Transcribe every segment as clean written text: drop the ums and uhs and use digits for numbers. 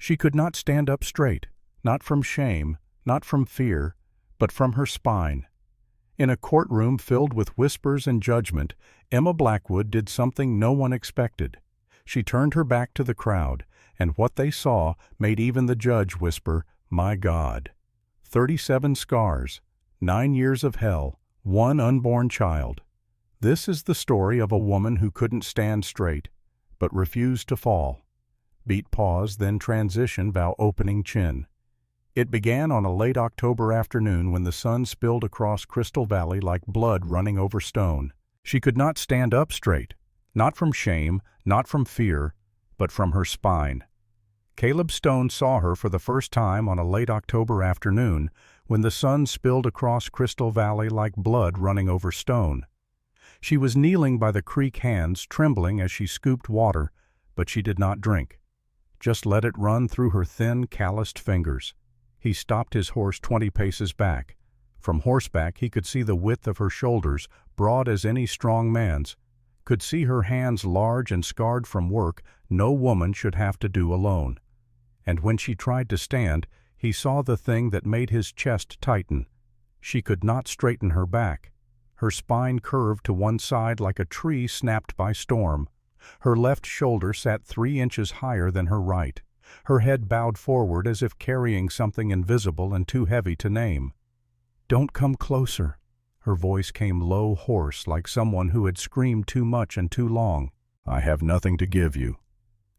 She could not stand up straight, not from shame, not from fear, but from her spine. In a courtroom filled with whispers and judgment, Emma Blackwood did something no one expected. She turned her back to the crowd, and what they saw made even the judge whisper, "My God." 37 scars, 9 years of hell, 1 unborn child. This is the story of a woman who couldn't stand straight, but refused to fall. Beat pause, then transition, bow opening chin. It began on a late October afternoon when the sun spilled across Crystal Valley like blood running over stone. She could not stand up straight, not from shame, not from fear, but from her spine. Caleb Stone saw her for the first time on a late October afternoon when the sun spilled across Crystal Valley like blood running over stone. She was kneeling by the creek, hands trembling as she scooped water, but she did not drink. Just let it run through her thin, calloused fingers. He stopped his horse 20 paces back. From horseback he could see the width of her shoulders, broad as any strong man's, could see her hands large and scarred from work no woman should have to do alone. And when she tried to stand, he saw the thing that made his chest tighten. She could not straighten her back. Her spine curved to one side like a tree snapped by storm. Her left shoulder sat 3 inches higher than her right. Her head bowed forward as if carrying something invisible and too heavy to name. "Don't come closer." Her voice came low, hoarse, like someone who had screamed too much and too long. "I have nothing to give you."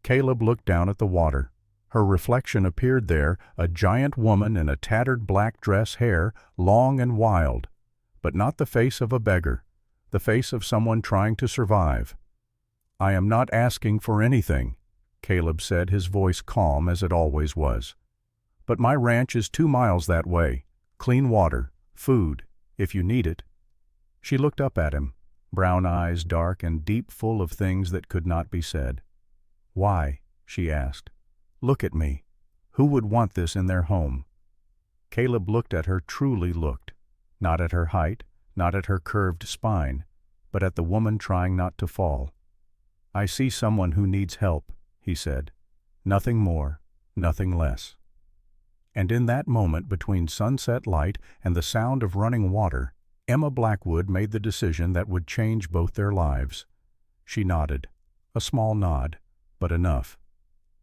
Caleb looked down at the water. Her reflection appeared there, a giant woman in a tattered black dress, hair long and wild, but not the face of a beggar, the face of someone trying to survive. "I am not asking for anything," Caleb said, his voice calm as it always was. "But my ranch is 2 miles that way. Clean water, food, if you need it." She looked up at him, brown eyes dark and deep, full of things that could not be said. "Why?" she asked. "Look at me. Who would want this in their home?" Caleb looked at her, truly looked, not at her height, not at her curved spine, but at the woman trying not to fall. "I see someone who needs help," he said. "Nothing more, nothing less." And in that moment between sunset light and the sound of running water, Emma Blackwood made the decision that would change both their lives. She nodded, a small nod, but enough.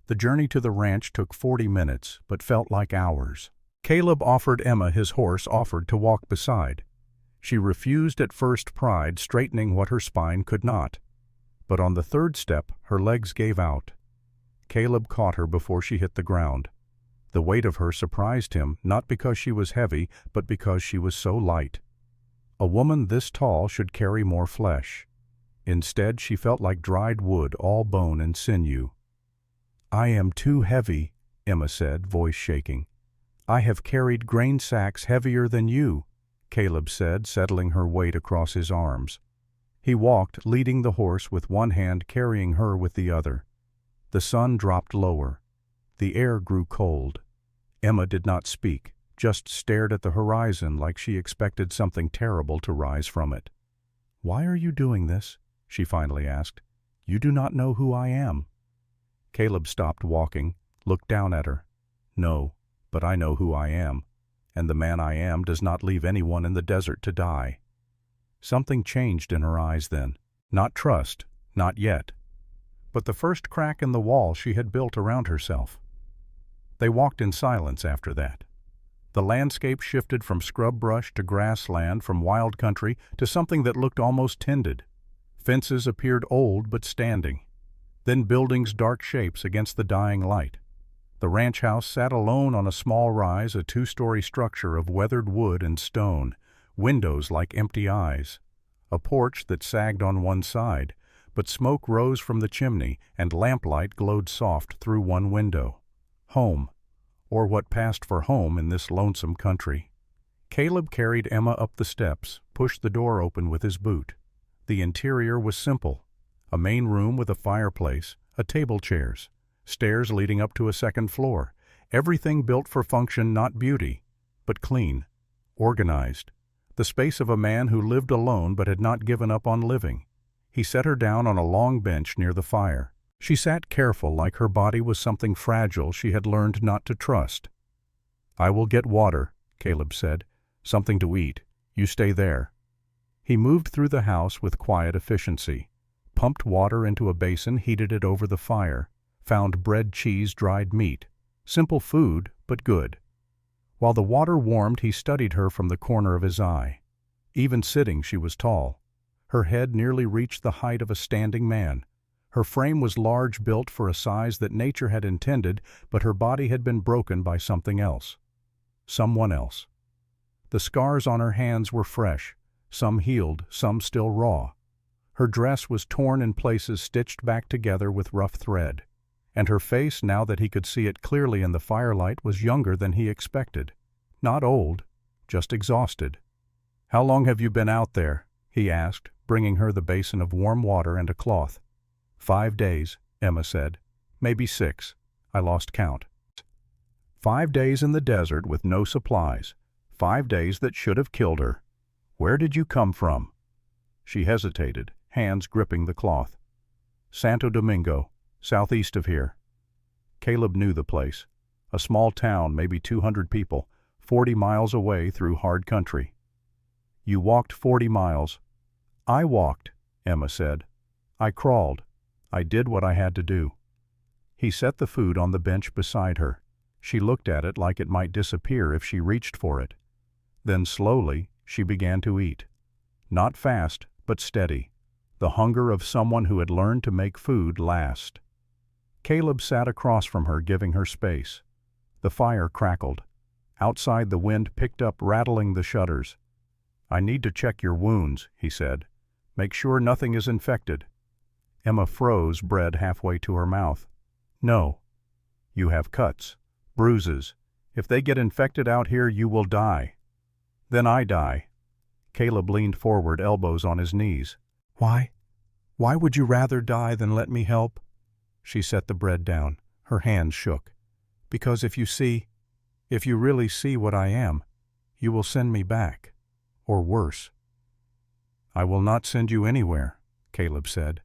The journey to the ranch took 40 minutes, but felt like hours. Caleb offered Emma his horse, offered to walk beside. She refused at first, pride straightening what her spine could not. But on the 3rd step, her legs gave out. Caleb caught her before she hit the ground. The weight of her surprised him, not because she was heavy, but because she was so light. A woman this tall should carry more flesh. Instead, she felt like dried wood, all bone and sinew. "I am too heavy," Emma said, voice shaking. "I have carried grain sacks heavier than you," Caleb said, settling her weight across his arms. He walked, leading the horse with one hand, carrying her with the other. The sun dropped lower. The air grew cold. Emma did not speak, just stared at the horizon like she expected something terrible to rise from it. "Why are you doing this?" she finally asked. "You do not know who I am." Caleb stopped walking, looked down at her. "No, but I know who I am, and the man I am does not leave anyone in the desert to die." Something changed in her eyes then. Not trust, not yet, but the first crack in the wall she had built around herself. They walked in silence after that. The landscape shifted from scrub brush to grassland, from wild country to something that looked almost tended. Fences appeared old but standing. Then buildings, dark shapes against the dying light. The ranch house sat alone on a small rise, a 2-story structure of weathered wood and stone, windows like empty eyes. A porch that sagged on one side, but smoke rose from the chimney and lamplight glowed soft through one window. Home, or what passed for home in this lonesome country. Caleb carried Emma up the steps, pushed the door open with his boot. The interior was simple. A main room with a fireplace, a table, chairs, stairs leading up to a 2nd floor. Everything built for function, not beauty, but clean, organized. The space of a man who lived alone but had not given up on living. He set her down on a long bench near the fire. She sat careful, like her body was something fragile she had learned not to trust. "I will get water," Caleb said. "Something to eat. You stay there." He moved through the house with quiet efficiency, pumped water into a basin, heated it over the fire, found bread, cheese, dried meat. Simple food, but good. While the water warmed, he studied her from the corner of his eye. Even sitting, she was tall. Her head nearly reached the height of a standing man. Her frame was large, built for a size that nature had intended, but her body had been broken by something else. Someone else. The scars on her hands were fresh, some healed, some still raw. Her dress was torn in places, stitched back together with rough thread. And her face, now that he could see it clearly in the firelight, was younger than he expected. Not old, just exhausted. "How long have you been out there?" he asked, bringing her the basin of warm water and a cloth. 5 days, Emma said. "Maybe 6. I lost count." 5 days in the desert with no supplies. 5 days that should have killed her. "Where did you come from?" She hesitated, hands gripping the cloth. "Santo Domingo, southeast of here." Caleb knew the place. A small town, maybe 200 people, 40 miles away through hard country. "You walked 40 miles. "I walked," Emma said. "I crawled. I did what I had to do." He set the food on the bench beside her. She looked at it like it might disappear if she reached for it. Then slowly she began to eat. Not fast, but steady. The hunger of someone who had learned to make food last. Caleb sat across from her, giving her space. The fire crackled. Outside, the wind picked up, rattling the shutters. "I need to check your wounds," he said. "Make sure nothing is infected." Emma froze, bread halfway to her mouth. "No." "You have cuts, bruises. If they get infected out here, you will die." "Then I die." Caleb leaned forward, elbows on his knees. "Why? Why would you rather die than let me help?" She set the bread down. Her hands shook. "Because if you really see what I am, you will send me back. Or worse." "I will not send you anywhere," Caleb said.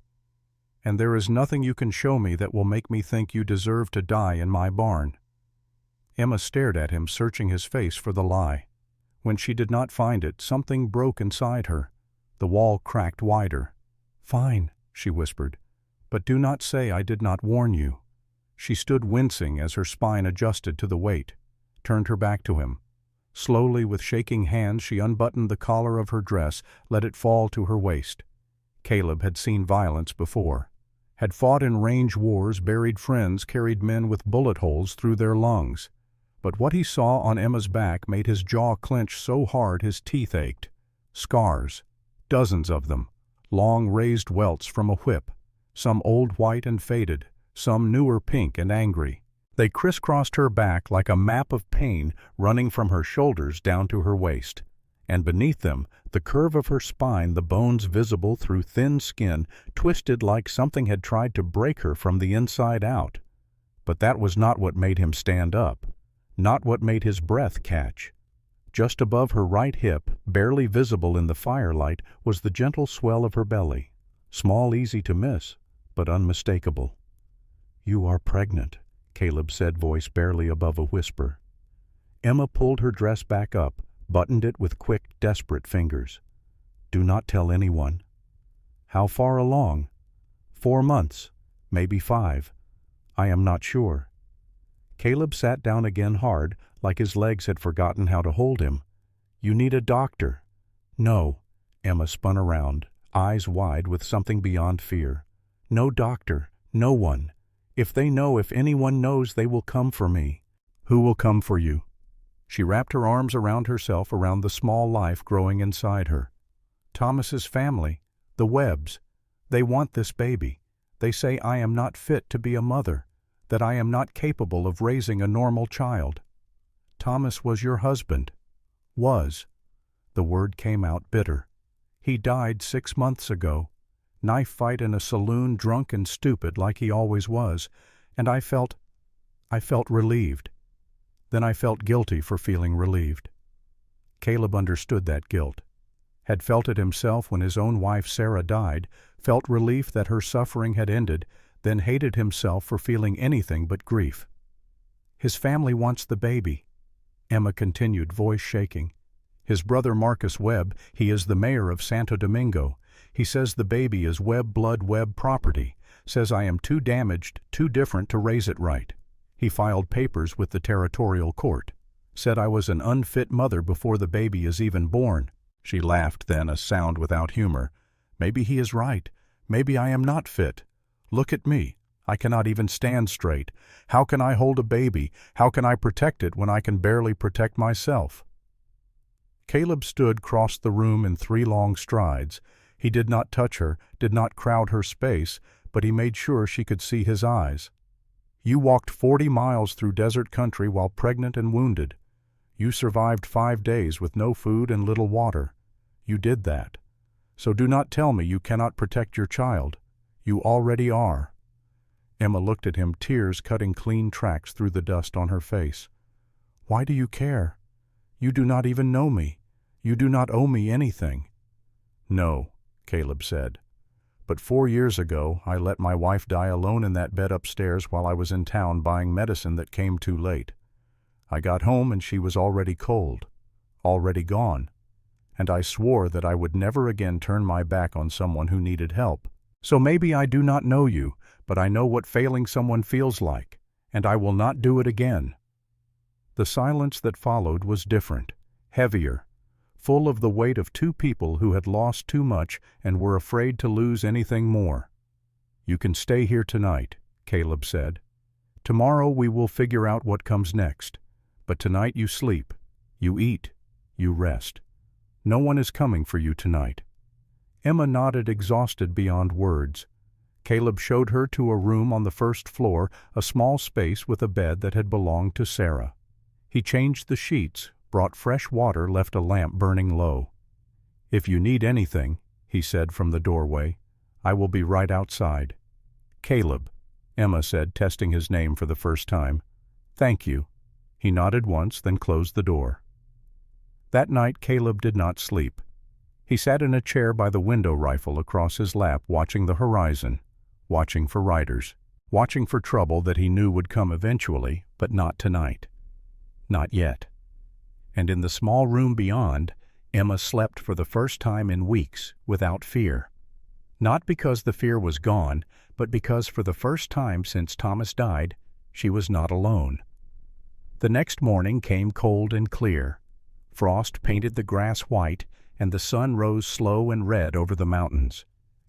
"And there is nothing you can show me that will make me think you deserve to die in my barn." Emma stared at him, searching his face for the lie. When she did not find it, something broke inside her. The wall cracked wider. "Fine," she whispered, "but do not say I did not warn you." She stood wincing as her spine adjusted to the weight, turned her back to him. Slowly, with shaking hands, she unbuttoned the collar of her dress, let it fall to her waist. Caleb had seen violence before, had fought in range wars, buried friends, carried men with bullet holes through their lungs. But what he saw on Emma's back made his jaw clench so hard his teeth ached. Scars, dozens of them, long raised welts from a whip, some old white and faded, some newer pink and angry. They crisscrossed her back like a map of pain, running from her shoulders down to her waist. And beneath them, the curve of her spine, the bones visible through thin skin, twisted like something had tried to break her from the inside out. But that was not what made him stand up, not what made his breath catch. Just above her right hip, barely visible in the firelight, was the gentle swell of her belly, small, easy to miss, but unmistakable. "You are pregnant," Caleb said, voice barely above a whisper. Emma pulled her dress back up, buttoned it with quick, desperate fingers. "Do not tell anyone." "How far along?" 4 months, maybe 5. I am not sure." Caleb sat down again hard, like his legs had forgotten how to hold him. "You need a doctor." "No." Emma spun around, eyes wide with something beyond fear. "No doctor, no one. If anyone knows, they will come for me." "Who will come for you?" She wrapped her arms around herself, around the small life growing inside her. "Thomas's family, the Webbs. They want this baby. They say I am not fit to be a mother, that I am not capable of raising a normal child." "Thomas was your husband." "Was." The word came out bitter. "He died 6 months ago. Knife fight in a saloon, drunk and stupid like he always was, and I felt relieved. Then I felt guilty for feeling relieved." Caleb understood that guilt. Had felt it himself when his own wife Sarah died, felt relief that her suffering had ended, then hated himself for feeling anything but grief. "His family wants the baby," Emma continued, voice shaking. "His brother Marcus Webb, he is the mayor of Santo Domingo. He says the baby is Webb blood Webb property, says I am too damaged, too different to raise it right. He filed papers with the territorial court. Said I was an unfit mother before the baby is even born." She laughed then, a sound without humor. "Maybe he is right. Maybe I am not fit. Look at me. I cannot even stand straight. How can I hold a baby? How can I protect it when I can barely protect myself?" Caleb stood across the room in 3 long strides. He did not touch her, did not crowd her space, but he made sure she could see his eyes. "You walked 40 miles through desert country while pregnant and wounded. You survived 5 days with no food and little water. You did that. So do not tell me you cannot protect your child. You already are." Emma looked at him, tears cutting clean tracks through the dust on her face. "Why do you care? You do not even know me. You do not owe me anything." "No," Caleb said. "But 4 years ago I let my wife die alone in that bed upstairs while I was in town buying medicine that came too late. I got home and she was already cold, already gone, and I swore that I would never again turn my back on someone who needed help. So maybe I do not know you, but I know what failing someone feels like, and I will not do it again." The silence that followed was different, heavier, full of the weight of 2 people who had lost too much and were afraid to lose anything more. "You can stay here tonight," Caleb said. "Tomorrow we will figure out what comes next. But tonight you sleep, you eat, you rest. No one is coming for you tonight." Emma nodded, exhausted beyond words. Caleb showed her to a room on the 1st floor, a small space with a bed that had belonged to Sarah. He changed the sheets, brought fresh water, left a lamp burning low. "If you need anything," he said from the doorway, "I will be right outside." "Caleb," Emma said, testing his name for the first time. "Thank you." He nodded once, then closed the door. That night Caleb did not sleep. He sat in a chair by the window rifle across his lap, watching the horizon, watching for riders, watching for trouble that he knew would come eventually, but not tonight. Not yet. And in the small room beyond, Emma slept for the first time in weeks without fear. Not because the fear was gone, but because for the first time since Thomas died, she was not alone. The next morning came cold and clear. Frost painted the grass white, and the sun rose slow and red over the mountains.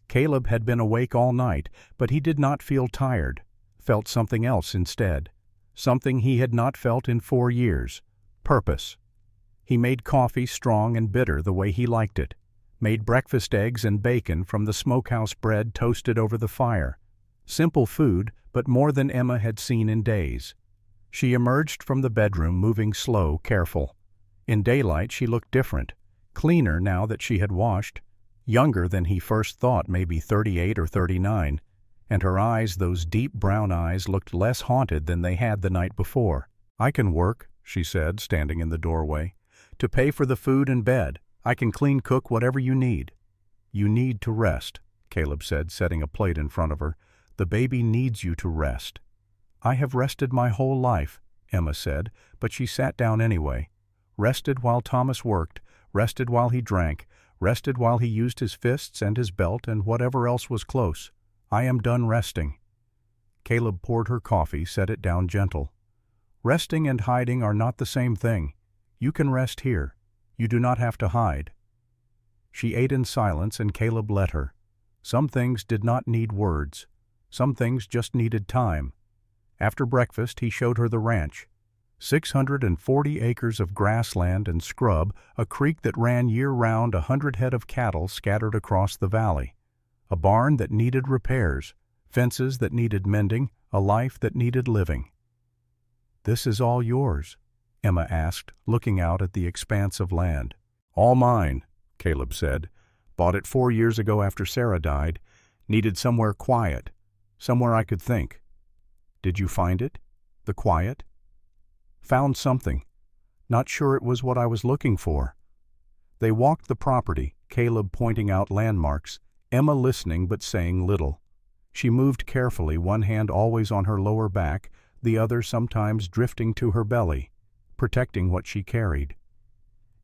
Caleb had been awake all night, but he did not feel tired, felt something else instead, something he had not felt in 4 years, purpose. He made coffee strong and bitter the way he liked it, made breakfast eggs and bacon from the smokehouse bread toasted over the fire. Simple food, but more than Emma had seen in days. She emerged from the bedroom, moving slow, careful. In daylight she looked different, cleaner now that she had washed, younger than he first thought, maybe 38 or 39, and her eyes, those deep brown eyes, looked less haunted than they had the night before. "I can work," she said, standing in the doorway. "To pay for the food and bed. I can clean, cook, whatever you need." "You need to rest," Caleb said, setting a plate in front of her. "The baby needs you to rest." "I have rested my whole life," Emma said, but she sat down anyway. Rested while Thomas worked, rested while he drank, rested while he used his fists and his belt and whatever else was close. "I am done resting." Caleb poured her coffee, set it down gentle. "Resting and hiding are not the same thing. You can rest here. You do not have to hide." She ate in silence, and Caleb let her. Some things did not need words. Some things just needed time. After breakfast he showed her the ranch. 640 acres of grassland and scrub, a creek that ran year-round, 100 head of cattle scattered across the valley, a barn that needed repairs, fences that needed mending, a life that needed living. "This is all yours?" Emma asked, looking out at the expanse of land. "All mine," Caleb said. "Bought it 4 years ago after Sarah died. Needed somewhere quiet, somewhere I could think." "Did you find it? The quiet?" "Found something. Not sure it was what I was looking for." They walked the property, Caleb pointing out landmarks, Emma listening but saying little. She moved carefully, one hand always on her lower back, the other sometimes drifting to her belly, protecting what she carried.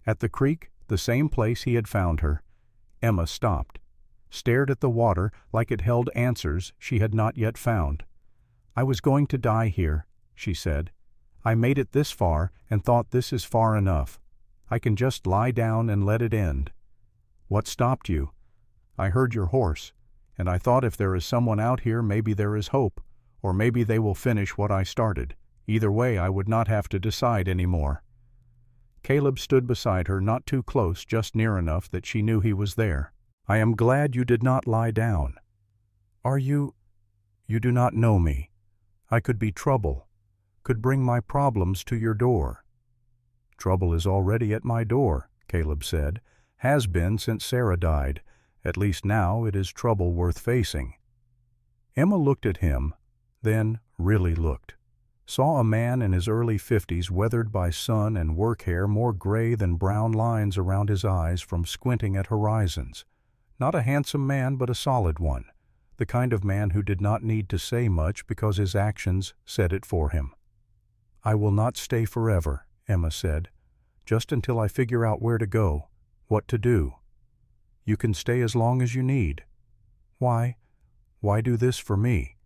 At the creek, the same place he had found her, Emma stopped, stared at the water like it held answers she had not yet found. "I was going to die here," she said. "I made it this far and thought this is far enough. I can just lie down and let it end." "What stopped you?" "I heard your horse, and I thought if there is someone out here maybe there is hope, or maybe they will finish what I started. Either way I would not have to decide any more." Caleb stood beside her, not too close, just near enough that she knew he was there. "I am glad you did not lie down." "Are you... You do not know me. I could be trouble, could bring my problems to your door." "Trouble is already at my door," Caleb said. "Has been since Sarah died. At least now it is trouble worth facing." Emma looked at him, then really looked. Saw a man in his early 50s, weathered by sun and work hair, more gray than brown lines around his eyes from squinting at horizons. Not a handsome man, but a solid one. The kind of man who did not need to say much because his actions said it for him. "I will not stay forever," Emma said. "Just until I figure out where to go, what to do." "You can stay as long as you need." Why do this for me?"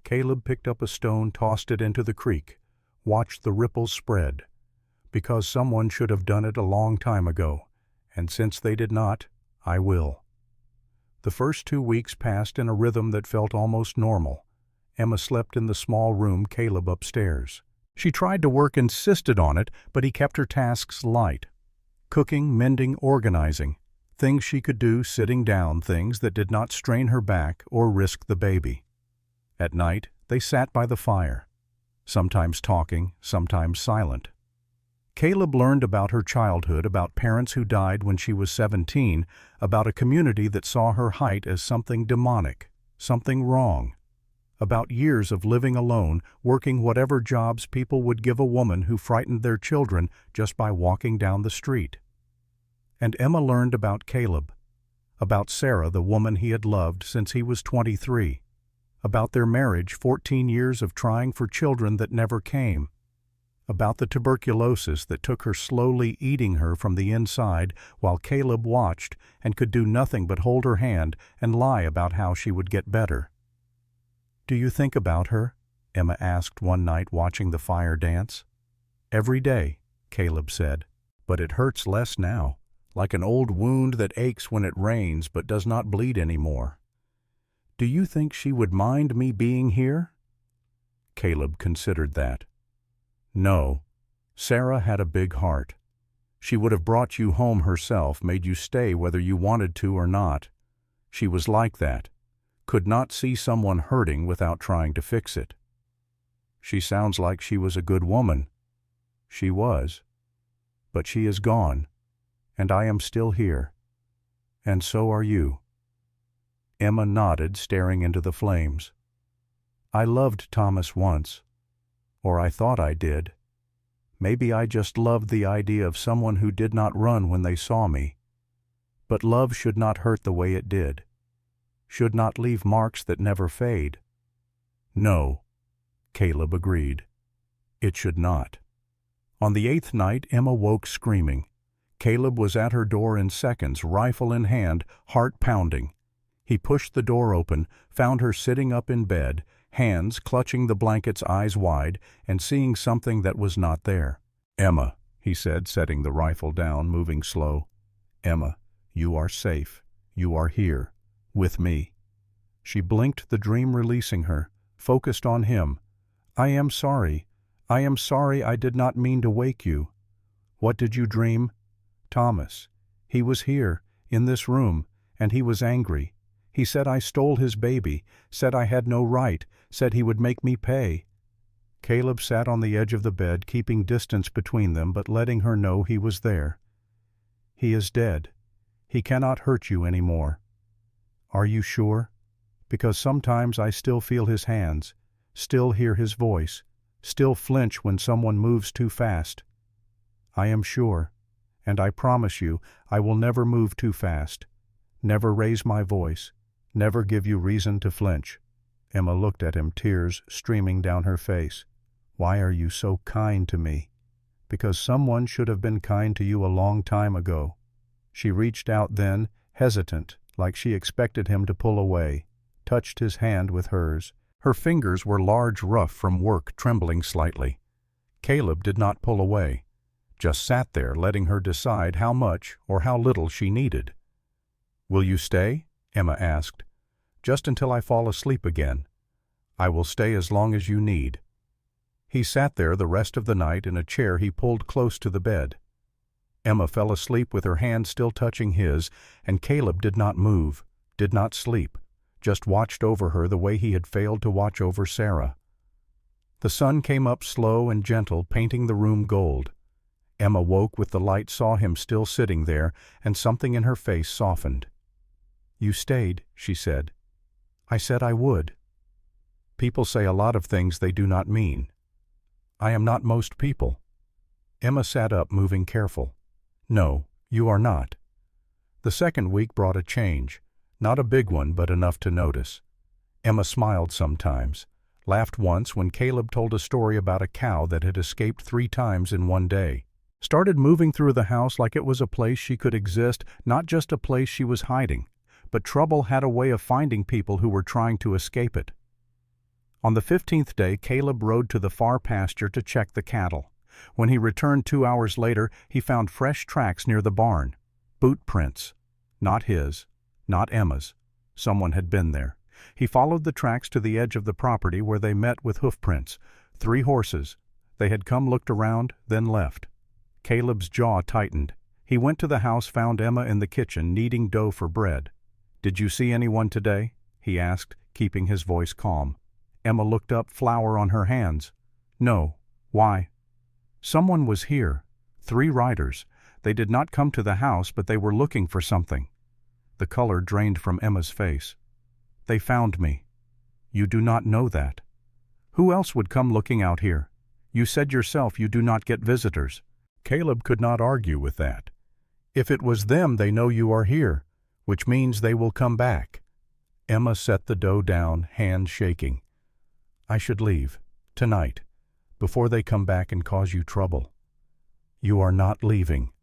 Caleb picked up a stone, tossed it into the creek, watched the ripples spread. "Because someone should have done it a long time ago, and since they did not, I will." The first 2 weeks passed in a rhythm that felt almost normal. Emma slept in the small room, Caleb upstairs. She tried to work, insisted on it, but he kept her tasks light. Cooking, mending, organizing. Things she could do sitting down, things that did not strain her back or risk the baby. At night, they sat by the fire, sometimes talking, sometimes silent. Caleb learned about her childhood, about parents who died when she was 17, about a community that saw her height as something demonic, something wrong, about years of living alone, working whatever jobs people would give a woman who frightened their children just by walking down the street. And Emma learned about Caleb, about Sarah, the woman he had loved since he was 23, about their marriage, 14 years of trying for children that never came, about the tuberculosis that took her, slowly eating her from the inside, while Caleb watched and could do nothing but hold her hand and lie about how she would get better. "Do you think about her?" Emma asked one night watching the fire dance. "Every day," Caleb said, "but it hurts less now, like an old wound that aches when it rains but does not bleed anymore." "Do you think she would mind me being here?" Caleb considered that. "No. Sarah had a big heart. She would have brought you home herself, made you stay whether you wanted to or not. She was like that. Could not see someone hurting without trying to fix it." "She sounds like she was a good woman." "She was. But she is gone, and I am still here. And so are you." Emma nodded, staring into the flames. "I loved Thomas once. Or I thought I did. Maybe I just loved the idea of someone who did not run when they saw me. But love should not hurt the way it did. Should not leave marks that never fade." "No," Caleb agreed. "It should not." On the 8th night, Emma woke screaming. Caleb was at her door in seconds, rifle in hand, heart pounding. He pushed the door open, found her sitting up in bed, hands clutching the blankets, eyes wide, and seeing something that was not there. "Emma," he said, setting the rifle down, moving slow. "Emma, you are safe. You are here. With me." She blinked, the dream releasing her, focused on him. "I am sorry. I am sorry. I did not mean to wake you." "What did you dream?" "Thomas. He was here, in this room, and he was angry. He said I stole his baby, said I had no right, said he would make me pay." Caleb sat on the edge of the bed, keeping distance between them, but letting her know he was there. "He is dead. He cannot hurt you any more." "Are you sure? Because sometimes I still feel his hands, still hear his voice, still flinch when someone moves too fast." "I am sure, and I promise you I will never move too fast, never raise my voice, never give you reason to flinch." Emma looked at him, tears streaming down her face. "Why are you so kind to me?" "Because someone should have been kind to you a long time ago." She reached out then, hesitant, like she expected him to pull away, touched his hand with hers. Her fingers were large, rough from work, trembling slightly. Caleb did not pull away, just sat there letting her decide how much or how little she needed. "Will you stay?" Emma asked. "Just until I fall asleep again. I will stay as long as you need." He sat there the rest of the night in a chair he pulled close to the bed. Emma fell asleep with her hand still touching his, and Caleb did not move, did not sleep, just watched over her the way he had failed to watch over Sarah. The sun came up slow and gentle, painting the room gold. Emma woke with the light, saw him still sitting there, and something in her face softened. "You stayed," she said. "I said I would." People say a lot of things they do not mean. I am not most people. Emma sat up, moving careful. "No, you are not." The second week brought a change, not a big one, but enough to notice. Emma smiled sometimes, laughed once when Caleb told a story about a cow that had escaped 3 times in one day. Started moving through the house like it was a place she could exist, not just a place she was hiding. But trouble had a way of finding people who were trying to escape it. On the 15th day, Caleb rode to the far pasture to check the cattle. When he returned 2 hours later, he found fresh tracks near the barn. Boot prints. Not his, not Emma's. Someone had been there. He followed the tracks to the edge of the property where they met with hoof prints. 3 horses. They had come, looked around, then left. Caleb's jaw tightened. He went to the house, found Emma in the kitchen, kneading dough for bread. "Did you see anyone today?" he asked, keeping his voice calm. Emma looked up, flour on her hands. "No. Why?" "Someone was here. 3 riders. They did not come to the house, but they were looking for something." The color drained from Emma's face. "They found me." "You do not know that." "Who else would come looking out here? You said yourself you do not get visitors." Caleb could not argue with that. "If it was them, they know you are here, which means they will come back." Emma set the dough down, hands shaking. "I should leave, tonight, before they come back and cause you trouble." "You are not leaving."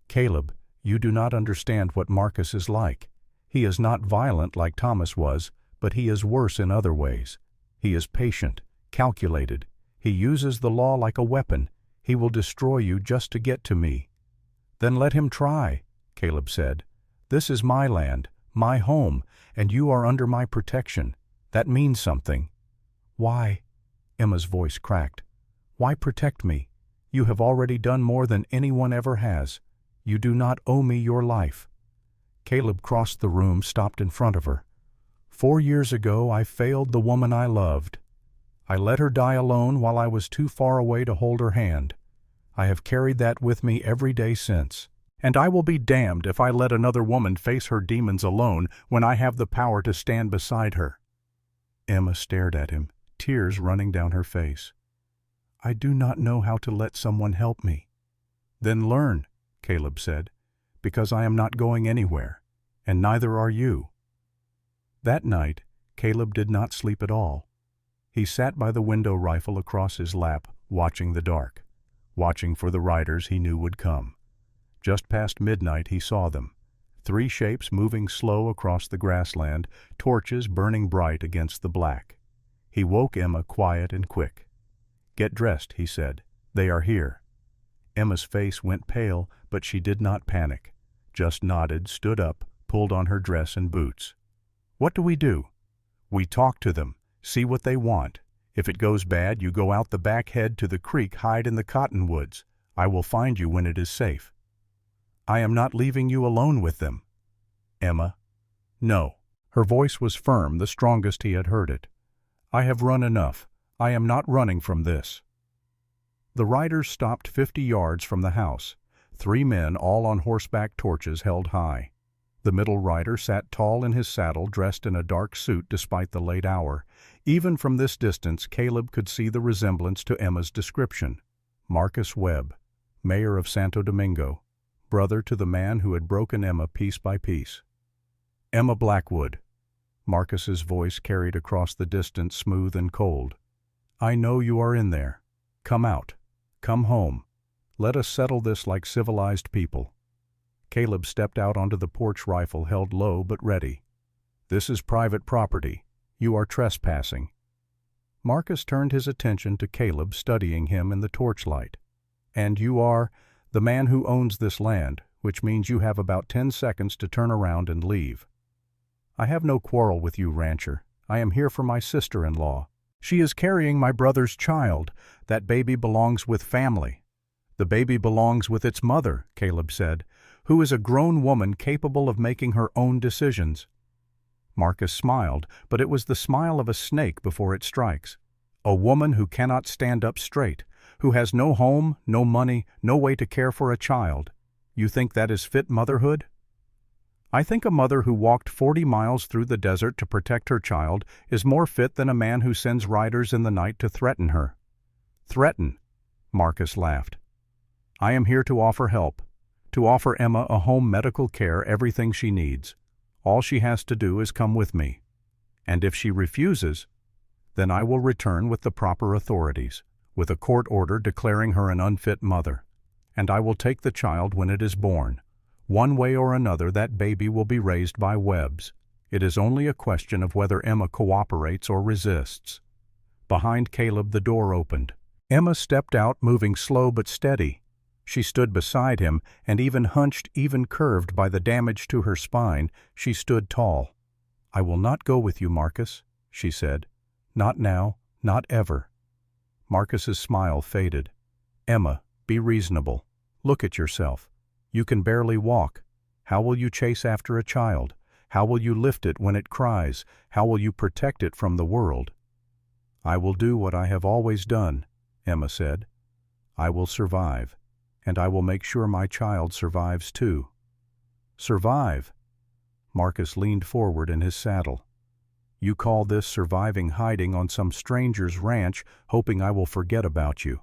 "Caleb, you do not understand what Marcus is like. He is not violent like Thomas was, but he is worse in other ways. He is patient, calculated. He uses the law like a weapon. He will destroy you just to get to me." "Then let him try," Caleb said. "This is my land, my home, and you are under my protection. That means something." "Why?" Emma's voice cracked. "Why protect me? You have already done more than anyone ever has. You do not owe me your life." Caleb crossed the room, stopped in front of her. 4 years ago I failed the woman I loved. I let her die alone while I was too far away to hold her hand. I have carried that with me every day since. And I will be damned if I let another woman face her demons alone when I have the power to stand beside her." Emma stared at him, tears running down her face. "I do not know how to let someone help me." "Then learn," Caleb said, "because I am not going anywhere, and neither are you." That night, Caleb did not sleep at all. He sat by the window, rifle across his lap, watching the dark, watching for the riders he knew would come. Just past midnight he saw them, 3 shapes moving slow across the grassland, torches burning bright against the black. He woke Emma, quiet and quick. "Get dressed," he said. "They are here." Emma's face went pale, but she did not panic, just nodded, stood up, pulled on her dress and boots. "What do we do?" "We talk to them. See what they want. If it goes bad, you go out the back, head to the creek, hide in the cottonwoods. I will find you when it is safe." "I am not leaving you alone with them." "Emma." "No." Her voice was firm, the strongest he had heard it. "I have run enough. I am not running from this." The riders stopped 50 yards from the house. 3 men, all on horseback, torches held high. The middle rider sat tall in his saddle, dressed in a dark suit despite the late hour. Even from this distance, Caleb could see the resemblance to Emma's description. Marcus Webb, mayor of Santo Domingo, brother to the man who had broken Emma piece by piece. Emma Blackwood. Marcus's voice carried across the distance, smooth and cold. "I know you are in there. Come out. Come home. Let us settle this like civilized people." Caleb stepped out onto the porch, rifle held low but ready. "This is private property. You are trespassing." Marcus turned his attention to Caleb, studying him in the torchlight. "And you are the man who owns this land, which means you have about 10 seconds to turn around and leave." "I have no quarrel with you, rancher. I am here for my sister-in-law. She is carrying my brother's child. That baby belongs with family." "The baby belongs with its mother," Caleb said, "who is a grown woman capable of making her own decisions." Marcus smiled, but it was the smile of a snake before it strikes. "A woman who cannot stand up straight, who has no home, no money, no way to care for a child. You think that is fit motherhood?" "I think a mother who walked 40 miles through the desert to protect her child is more fit than a man who sends riders in the night to threaten her." "Threaten?" Marcus laughed. "I am here to offer help, to offer Emma a home, medical care, everything she needs. All she has to do is come with me. And if she refuses, then I will return with the proper authorities, with a court order declaring her an unfit mother. And I will take the child when it is born. One way or another, that baby will be raised by Webbs. It is only a question of whether Emma cooperates or resists." Behind Caleb, the door opened. Emma stepped out, moving slow but steady. She stood beside him, and even hunched, even curved by the damage to her spine, she stood tall. "I will not go with you, Marcus," she said. "Not now, not ever." Marcus's smile faded. "Emma, be reasonable. Look at yourself. You can barely walk. How will you chase after a child? How will you lift it when it cries? How will you protect it from the world?" "I will do what I have always done," Emma said. "I will survive. And I will make sure my child survives too." "Survive?" Marcus leaned forward in his saddle. "You call this surviving hiding on some stranger's ranch, hoping I will forget about you?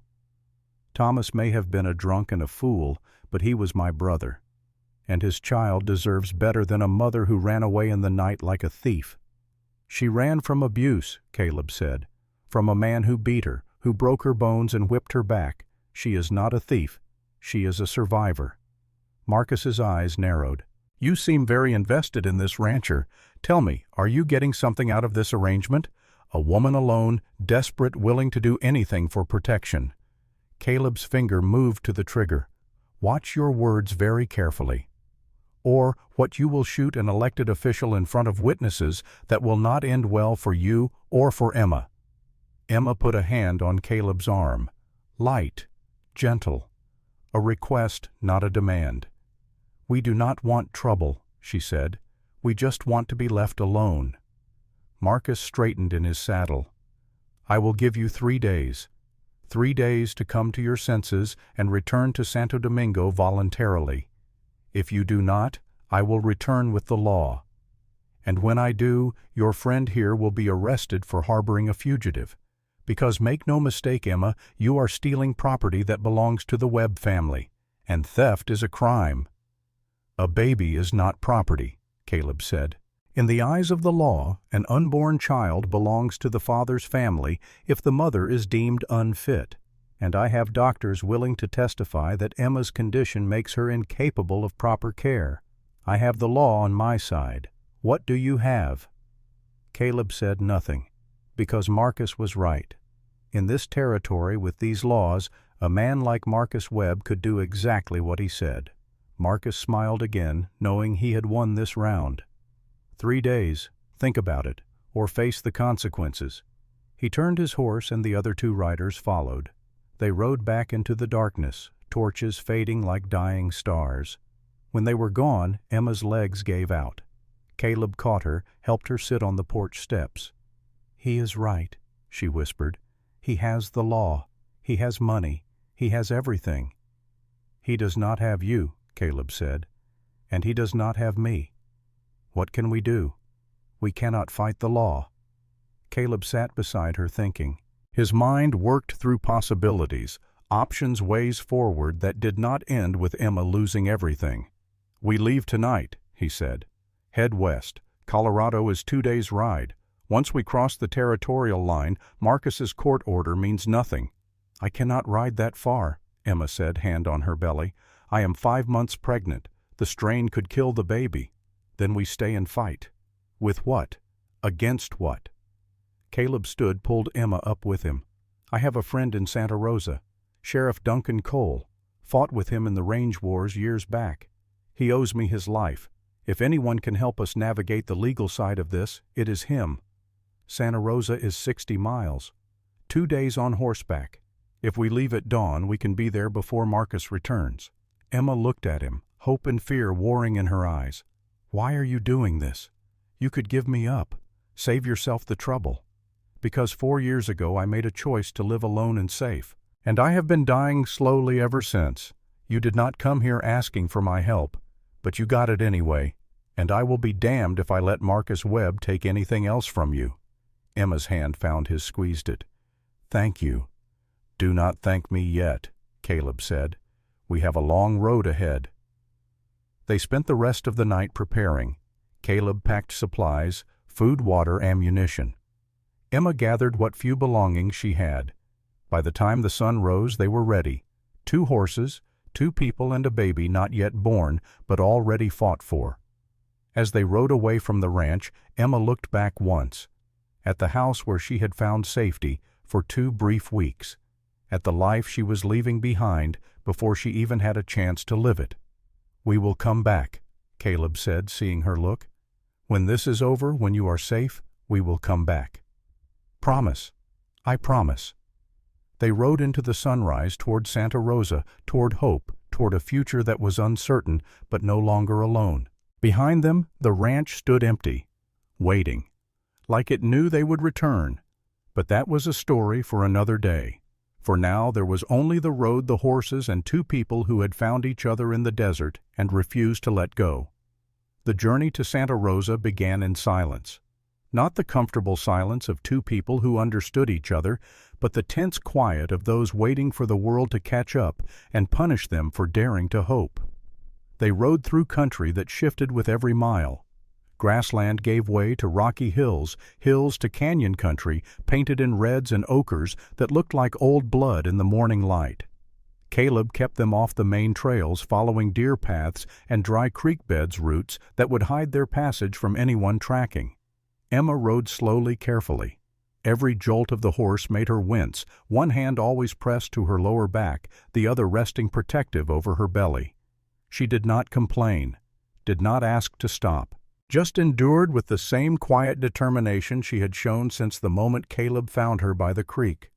Thomas may have been a drunk and a fool, but he was my brother. And his child deserves better than a mother who ran away in the night like a thief." "She ran from abuse," Caleb said. "From a man who beat her, who broke her bones and whipped her back. She is not a thief. She is a survivor." Marcus's eyes narrowed. "You seem very invested in this rancher. Tell me, are you getting something out of this arrangement? A woman alone, desperate, willing to do anything for protection." Caleb's finger moved to the trigger. "Watch your words very carefully. Or what you will shoot an elected official in front of witnesses that will not end well for you or for Emma." Emma put a hand on Caleb's arm. Light, gentle. A request, not a demand. "We do not want trouble," she said. "We just want to be left alone." Marcus straightened in his saddle. "I will give you 3 days. 3 days to come to your senses and return to Santo Domingo voluntarily. If you do not, I will return with the law. And when I do, your friend here will be arrested for harboring a fugitive. Because make no mistake, Emma, you are stealing property that belongs to the Webb family, and theft is a crime." "A baby is not property," Caleb said. "In the eyes of the law, an unborn child belongs to the father's family if the mother is deemed unfit, and I have doctors willing to testify that Emma's condition makes her incapable of proper care. I have the law on my side. What do you have?" Caleb said nothing, because Marcus was right. In this territory with these laws, a man like Marcus Webb could do exactly what he said. Marcus smiled again, knowing he had won this round. 3 days, think about it, or face the consequences. He turned his horse and the other 2 riders followed. They rode back into the darkness, torches fading like dying stars. When they were gone, Emma's legs gave out. Caleb caught her, helped her sit on the porch steps. "He is right," she whispered. "He has the law. He has money. He has everything." "He does not have you," Caleb said. "And he does not have me. What can we do? We cannot fight the law." Caleb sat beside her thinking. His mind worked through possibilities, options, ways forward that did not end with Emma losing everything. "We leave tonight," he said. "Head west, Colorado is 2 days' ride. Once we cross the territorial line, Marcus's court order means nothing." "I cannot ride that far," Emma said, hand on her belly. "I am 5 months pregnant. The strain could kill the baby." "Then we stay and fight." "With what? Against what?" Caleb stood, pulled Emma up with him. "I have a friend in Santa Rosa, Sheriff Duncan Cole. Fought with him in the range wars years back. He owes me his life. If anyone can help us navigate the legal side of this, it is him." "Santa Rosa is 60 miles. 2 days on horseback. If we leave at dawn, we can be there before Marcus returns." Emma looked at him, hope and fear warring in her eyes. "Why are you doing this? You could give me up. Save yourself the trouble." "Because 4 years ago I made a choice to live alone and safe. And I have been dying slowly ever since. You did not come here asking for my help, but you got it anyway. And I will be damned if I let Marcus Webb take anything else from you." Emma's hand found his, squeezed it. "Thank you." "Do not thank me yet," Caleb said. "We have a long road ahead." They spent the rest of the night preparing. Caleb packed supplies, food, water, ammunition. Emma gathered what few belongings she had. By the time the sun rose, they were ready. 2 horses, 2 people and a baby not yet born, but already fought for. As they rode away from the ranch, Emma looked back once. At the house where she had found safety for 2 brief weeks. At the life she was leaving behind before she even had a chance to live it. "We will come back," Caleb said, seeing her look. "When this is over, when you are safe, we will come back." "Promise." "I promise." They rode into the sunrise toward Santa Rosa, toward hope, toward a future that was uncertain but no longer alone. Behind them, the ranch stood empty, waiting, like it knew they would return. But that was a story for another day. For now there was only the road, the horses, and 2 people who had found each other in the desert and refused to let go. The journey to Santa Rosa began in silence. Not the comfortable silence of 2 people who understood each other, but the tense quiet of those waiting for the world to catch up and punish them for daring to hope. They rode through country that shifted with every mile. Grassland gave way to rocky hills, hills to canyon country painted in reds and ochres that looked like old blood in the morning light. Caleb kept them off the main trails, following deer paths and dry creek beds routes that would hide their passage from anyone tracking. Emma rode slowly, carefully. Every jolt of the horse made her wince, one hand always pressed to her lower back, the other resting protective over her belly. She did not complain, did not ask to stop, just endured with the same quiet determination she had shown since the moment Caleb found her by the creek.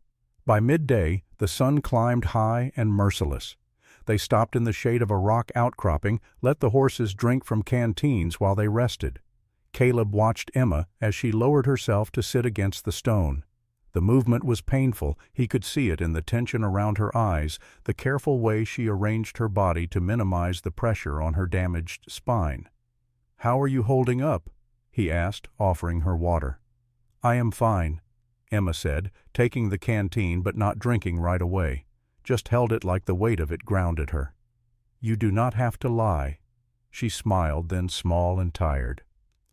By midday, the sun climbed high and merciless. They stopped in the shade of a rock outcropping, let the horses drink from canteens while they rested. Caleb watched Emma as she lowered herself to sit against the stone. The movement was painful. He could see it in the tension around her eyes, the careful way she arranged her body to minimize the pressure on her damaged spine. "How are you holding up?" he asked, offering her water. "I am fine," Emma said, taking the canteen but not drinking right away. Just held it like the weight of it grounded her. "You do not have to lie." She smiled, then small and tired.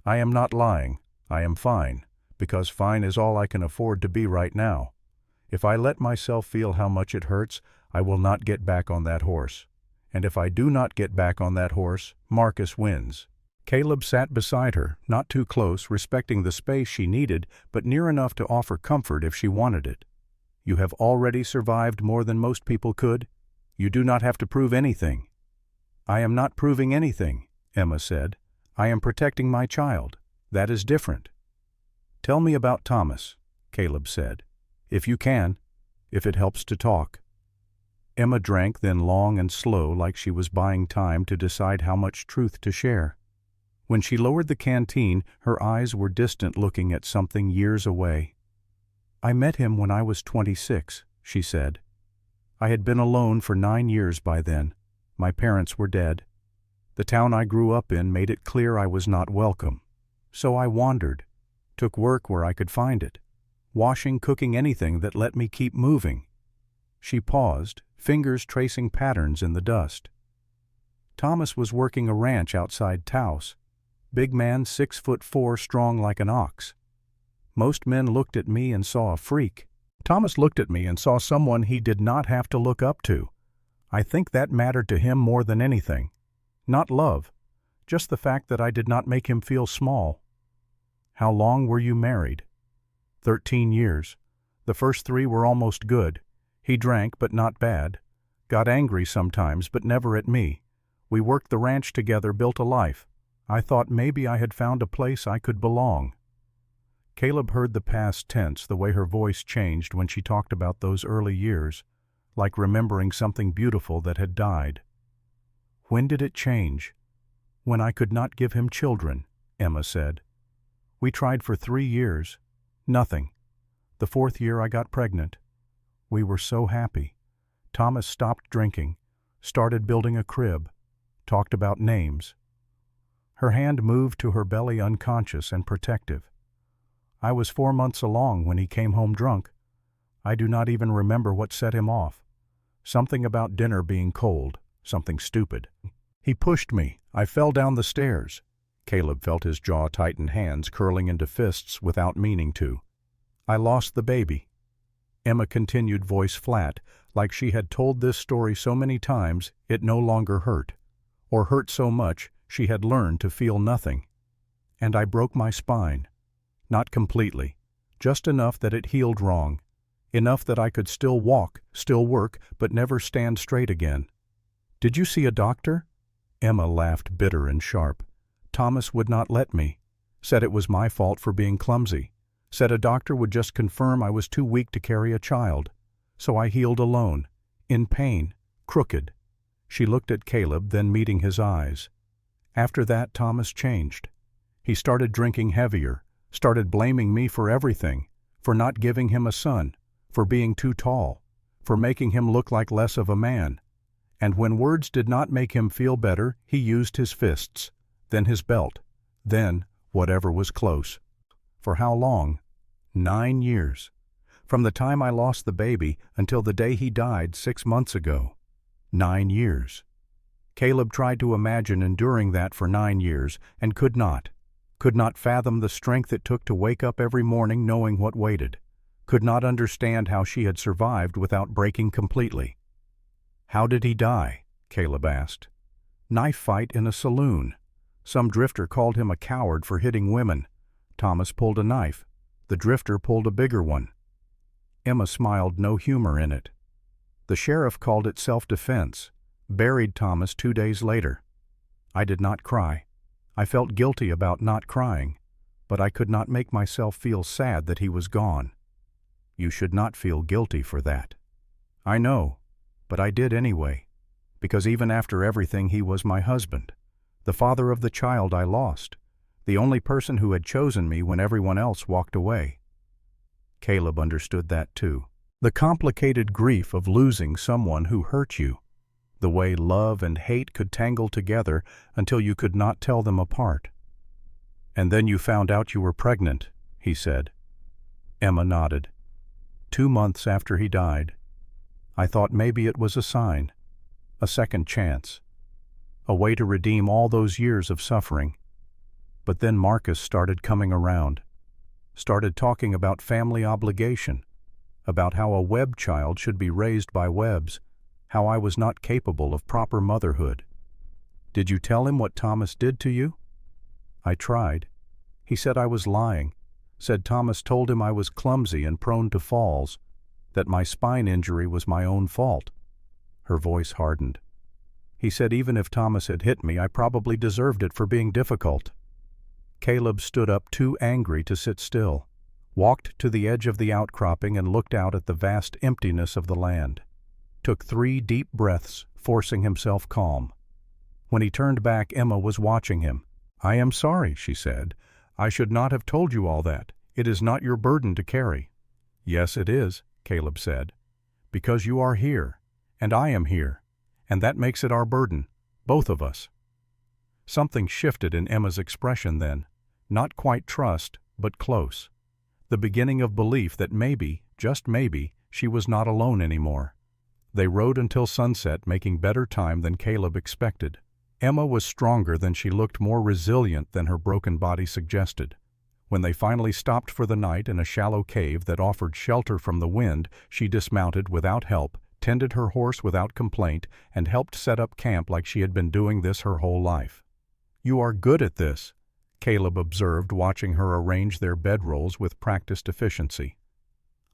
"I am not lying. I am fine, because fine is all I can afford to be right now. If I let myself feel how much it hurts, I will not get back on that horse. And if I do not get back on that horse, Marcus wins." Caleb sat beside her, not too close, respecting the space she needed, but near enough to offer comfort if she wanted it. "You have already survived more than most people could. You do not have to prove anything." "I am not proving anything," Emma said. "I am protecting my child. That is different." "Tell me about Thomas," Caleb said. "If you can, if it helps to talk." Emma drank, then long and slow, like she was buying time to decide how much truth to share. When she lowered the canteen, her eyes were distant, looking at something years away. "I met him when I was 26, she said. "I had been alone for 9 years by then. My parents were dead. The town I grew up in made it clear I was not welcome. So I wandered, took work where I could find it, washing, cooking, anything that let me keep moving." She paused, fingers tracing patterns in the dust. "Thomas was working a ranch outside Taos. Big man, 6'4", strong like an ox. Most men looked at me and saw a freak. Thomas looked at me and saw someone he did not have to look up to. I think that mattered to him more than anything. Not love, just the fact that I did not make him feel small. How long were you married? 13 years. The first 3 were almost good. He drank, but not bad. Got angry sometimes, but never at me. We worked the ranch together, built a life. I thought maybe I had found a place I could belong. Caleb heard the past tense, the way her voice changed when she talked about those early years, like remembering something beautiful that had died. When did it change? When I could not give him children, Emma said. We tried for 3 years. Nothing. The 4th year I got pregnant. We were so happy. Thomas stopped drinking, started building a crib, talked about names. Her hand moved to her belly, unconscious and protective. I was 4 months along when he came home drunk. I do not even remember what set him off. Something about dinner being cold, something stupid. He pushed me. I fell down the stairs. Caleb felt his jaw-tightened hands curling into fists without meaning to. I lost the baby. Emma continued, voice flat, like she had told this story so many times it no longer hurt, or hurt so much she had learned to feel nothing. And I broke my spine. Not completely, just enough that it healed wrong, enough that I could still walk, still work, but never stand straight again. Did you see a doctor? Emma laughed, bitter and sharp. Thomas would not let me. Said it was my fault for being clumsy. Said a doctor would just confirm I was too weak to carry a child. So I healed alone, in pain, crooked. She looked at Caleb, then meeting his eyes. After that, Thomas changed. He started drinking heavier, started blaming me for everything, for not giving him a son, for being too tall, for making him look like less of a man. And when words did not make him feel better, he used his fists, then his belt, then whatever was close. For how long? 9 years. From the time I lost the baby until the day he died 6 months ago. 9 years. Caleb tried to imagine enduring that for 9 years and could not fathom the strength it took to wake up every morning knowing what waited, could not understand how she had survived without breaking completely. How did he die? Caleb asked. Knife fight in a saloon. Some drifter called him a coward for hitting women. Thomas pulled a knife. The drifter pulled a bigger one. Emma smiled, no humor in it. The sheriff called it self-defense. Buried Thomas 2 days later. I did not cry. I felt guilty about not crying, but I could not make myself feel sad that he was gone. You should not feel guilty for that. I know, but I did anyway, because even after everything he was my husband, the father of the child I lost, the only person who had chosen me when everyone else walked away. Caleb understood that too. The complicated grief of losing someone who hurt you. The way love and hate could tangle together until you could not tell them apart. And then you found out you were pregnant, he said. Emma nodded. 2 months after he died. I thought maybe it was a sign, a second chance, a way to redeem all those years of suffering. But then Marcus started coming around, started talking about family obligation, about how a web child should be raised by webs, how I was not capable of proper motherhood. Did you tell him what Thomas did to you? I tried. He said I was lying, said Thomas told him I was clumsy and prone to falls, that my spine injury was my own fault. Her voice hardened. He said even if Thomas had hit me, I probably deserved it for being difficult. Caleb stood up, too angry to sit still, walked to the edge of the outcropping and looked out at the vast emptiness of the land. Took 3 deep breaths, forcing himself calm. When he turned back, Emma was watching him. I am sorry, she said. I should not have told you all that. It is not your burden to carry. Yes, it is, Caleb said. Because you are here, and I am here, and that makes it our burden, both of us. Something shifted in Emma's expression then. Not quite trust, but close. The beginning of belief that maybe, just maybe, she was not alone anymore. They rode until sunset, making better time than Caleb expected. Emma was stronger than she looked, more resilient than her broken body suggested. When they finally stopped for the night in a shallow cave that offered shelter from the wind, she dismounted without help, tended her horse without complaint, and helped set up camp like she had been doing this her whole life. "You are good at this," Caleb observed, watching her arrange their bedrolls with practiced efficiency.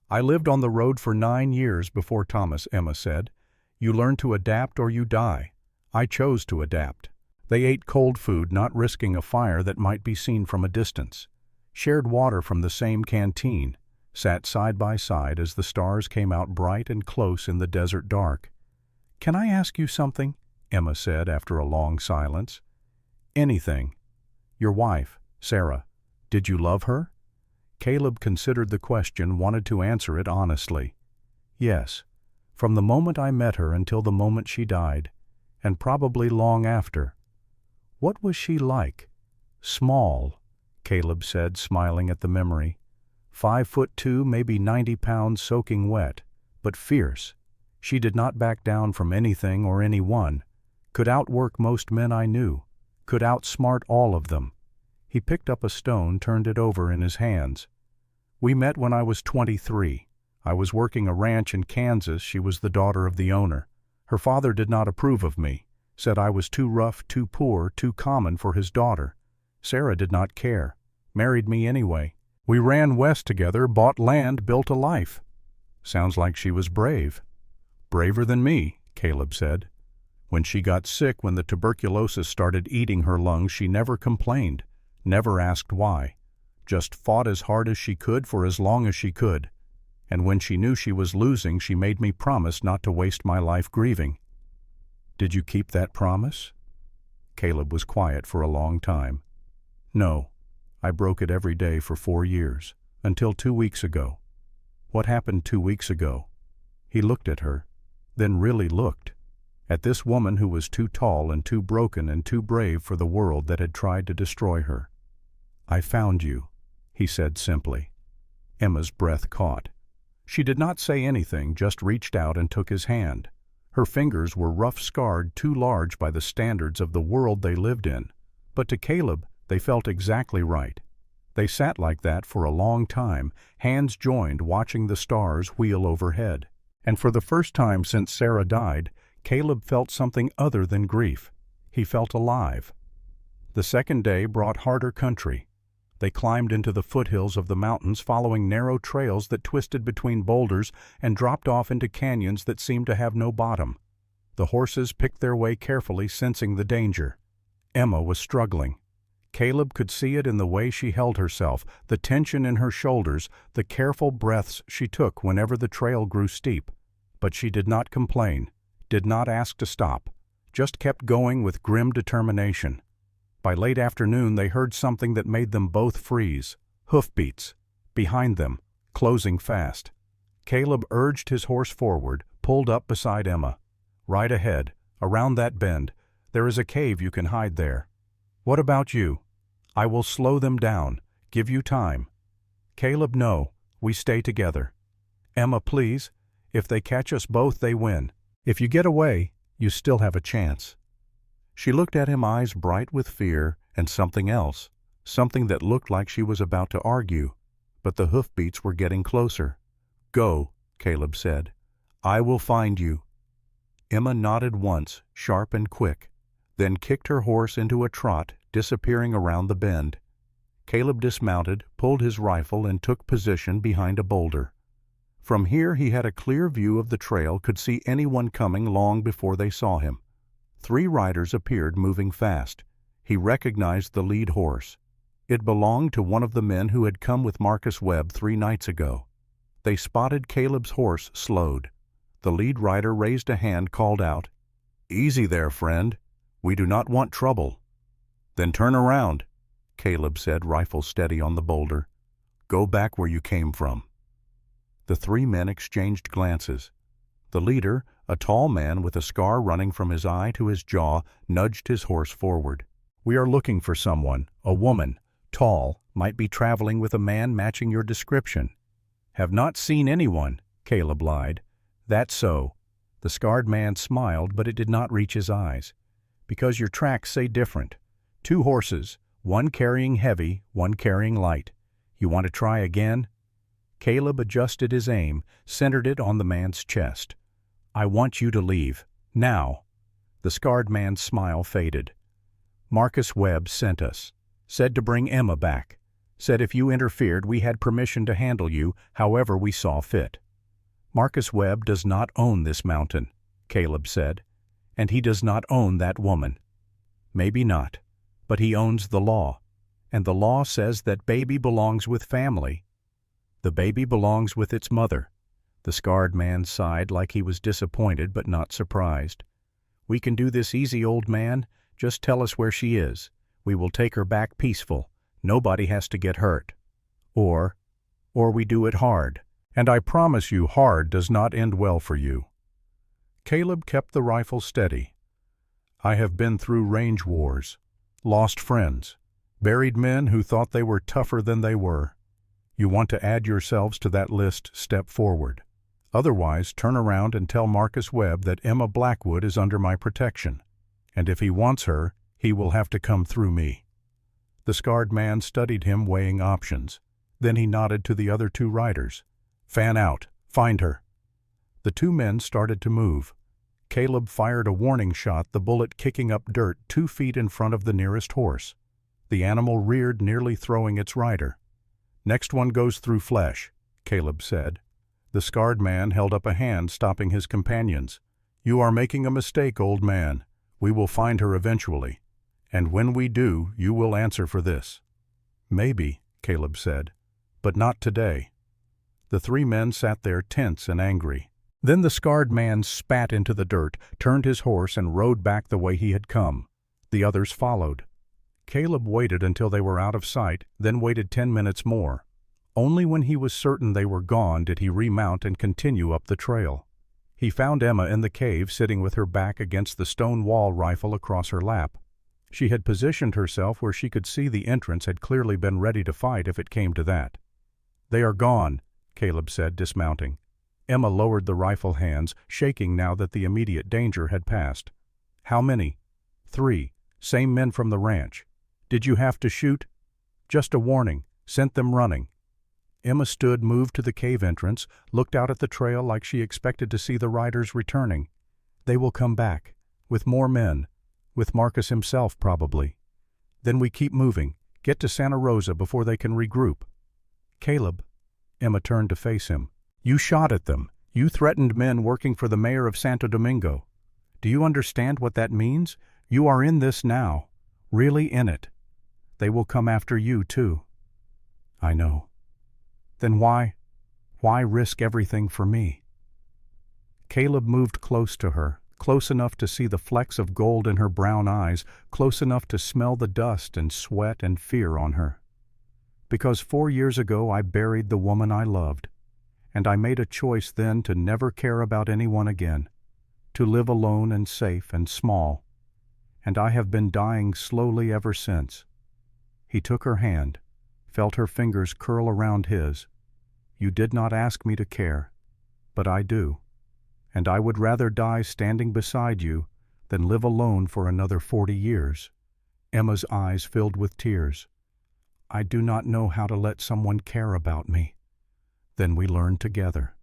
"I lived on the road for 9 years before Thomas," Emma said. "You learn to adapt or you die. I chose to adapt." They ate cold food, not risking a fire that might be seen from a distance, shared water from the same canteen, sat side by side as the stars came out bright and close in the desert dark. "Can I ask you something?" Emma said after a long silence. "Anything. Your wife, Sarah, did you love her?" Caleb considered the question, wanted to answer it honestly. "Yes, from the moment I met her until the moment she died, and probably long after." "What was she like?" "Small," Caleb said, smiling at the memory. 5'2", maybe 90 pounds soaking wet, but fierce. She did not back down from anything or anyone, could outwork most men I knew, could outsmart all of them." He picked up a stone, turned it over in his hands. "We met when I was 23. I was working a ranch in Kansas. She was the daughter of the owner. Her father did not approve of me, said I was too rough, too poor, too common for his daughter. Sarah did not care, married me anyway. We ran west together, bought land, built a life." "Sounds like she was brave." "Braver than me," Caleb said. "When she got sick, when the tuberculosis started eating her lungs, she never complained, never asked why, just fought as hard as she could for as long as she could. And when she knew she was losing, she made me promise not to waste my life grieving." "Did you keep that promise?" Caleb was quiet for a long time. "No. I broke it every day for 4 years, until 2 weeks ago." "What happened 2 weeks ago?" He looked at her, then really looked, at this woman who was too tall and too broken and too brave for the world that had tried to destroy her. "I found you," he said simply. Emma's breath caught. She did not say anything, just reached out and took his hand. Her fingers were rough, scarred, too large by the standards of the world they lived in, but to Caleb they felt exactly right. They sat like that for a long time, hands joined, watching the stars wheel overhead. And for the first time since Sarah died, Caleb felt something other than grief. He felt alive. The second day brought harder country. They climbed into the foothills of the mountains, following narrow trails that twisted between boulders and dropped off into canyons that seemed to have no bottom. The horses picked their way carefully, sensing the danger. Emma was struggling. Caleb could see it in the way she held herself, the tension in her shoulders, the careful breaths she took whenever the trail grew steep. But she did not complain, did not ask to stop, just kept going with grim determination. By late afternoon they heard something that made them both freeze. Hoofbeats. Behind them, closing fast. Caleb urged his horse forward, pulled up beside Emma. "Right ahead, around that bend. There is a cave, you can hide there." "What about you?" "I will slow them down, give you time." "Caleb, no, we stay together." "Emma, please. If they catch us both, they win. If you get away, you still have a chance." She looked at him, eyes bright with fear and something else, something that looked like she was about to argue, but the hoofbeats were getting closer. "Go," Caleb said. "I will find you." Emma nodded once, sharp and quick, then kicked her horse into a trot, disappearing around the bend. Caleb dismounted, pulled his rifle, and took position behind a boulder. From here he had a clear view of the trail, could see anyone coming long before they saw him. 3 riders appeared, moving fast. He recognized the lead horse. It belonged to one of the men who had come with Marcus Webb 3 nights ago. They spotted Caleb's horse, slowed. The lead rider raised a hand, called out, "Easy there, friend. We do not want trouble." "Then turn around," Caleb said, rifle steady on the boulder. "Go back where you came from." The 3 men exchanged glances. The leader, a tall man with a scar running from his eye to his jaw, nudged his horse forward. "We are looking for someone, a woman, tall, might be traveling with a man matching your description." "Have not seen anyone," Caleb lied. "That's so." The scarred man smiled, but it did not reach his eyes. Because your tracks say different. 2 horses, one carrying heavy, one carrying light. You want to try again?" Caleb adjusted his aim, centered it on the man's chest. "I want you to leave. Now." The scarred man's smile faded. "Marcus Webb sent us. Said to bring Emma back. Said if you interfered we had permission to handle you however we saw fit." "Marcus Webb does not own this mountain," Caleb said. "And he does not own that woman." "Maybe not. But he owns the law. And the law says that baby belongs with family." "The baby belongs with its mother." The scarred man sighed like he was disappointed but not surprised. "We can do this easy, old man. Just tell us where she is. We will take her back peaceful. Nobody has to get hurt. Or we do it hard. And I promise you hard does not end well for you." Caleb kept the rifle steady. "I have been through range wars, lost friends, buried men who thought they were tougher than they were. You want to add yourselves to that list, step forward. Otherwise, turn around and tell Marcus Webb that Emma Blackwood is under my protection. And if he wants her, he will have to come through me." The scarred man studied him, weighing options. Then he nodded to the other 2 riders. "Fan out. Find her." The 2 men started to move. Caleb fired a warning shot, the bullet kicking up dirt 2 feet in front of the nearest horse. The animal reared, nearly throwing its rider. "Next one goes through flesh," Caleb said. The scarred man held up a hand, stopping his companions. "You are making a mistake, old man. We will find her eventually. And when we do, you will answer for this." "Maybe," Caleb said, "but not today." The 3 men sat there tense and angry. Then the scarred man spat into the dirt, turned his horse, and rode back the way he had come. The others followed. Caleb waited until they were out of sight, then waited 10 minutes more. Only when he was certain they were gone did he remount and continue up the trail. He found Emma in the cave, sitting with her back against the stone wall, rifle across her lap. She had positioned herself where she could see the entrance had clearly been ready to fight if it came to that. "They are gone," Caleb said, dismounting. Emma lowered the rifle hands, shaking now that the immediate danger had passed. "How many?" "3. Same men from the ranch." "Did you have to shoot?" "Just a warning. Sent them running." Emma stood, moved to the cave entrance, looked out at the trail like she expected to see the riders returning. "They will come back. With more men. With Marcus himself, probably. Then we keep moving. Get to Santa Rosa before they can regroup." "Caleb." Emma turned to face him. "You shot at them. You threatened men working for the mayor of Santo Domingo. Do you understand what that means? You are in this now. Really in it. They will come after you, too." "I know." "Then why risk everything for me?" Caleb moved close to her, close enough to see the flecks of gold in her brown eyes, close enough to smell the dust and sweat and fear on her. "Because 4 years ago I buried the woman I loved, and I made a choice then to never care about anyone again, to live alone and safe and small, and I have been dying slowly ever since." He took her hand, felt her fingers curl around his. "You did not ask me to care, but I do, and I would rather die standing beside you than live alone for another 40 years. Emma's eyes filled with tears. "I do not know how to let someone care about me." Then we learned together.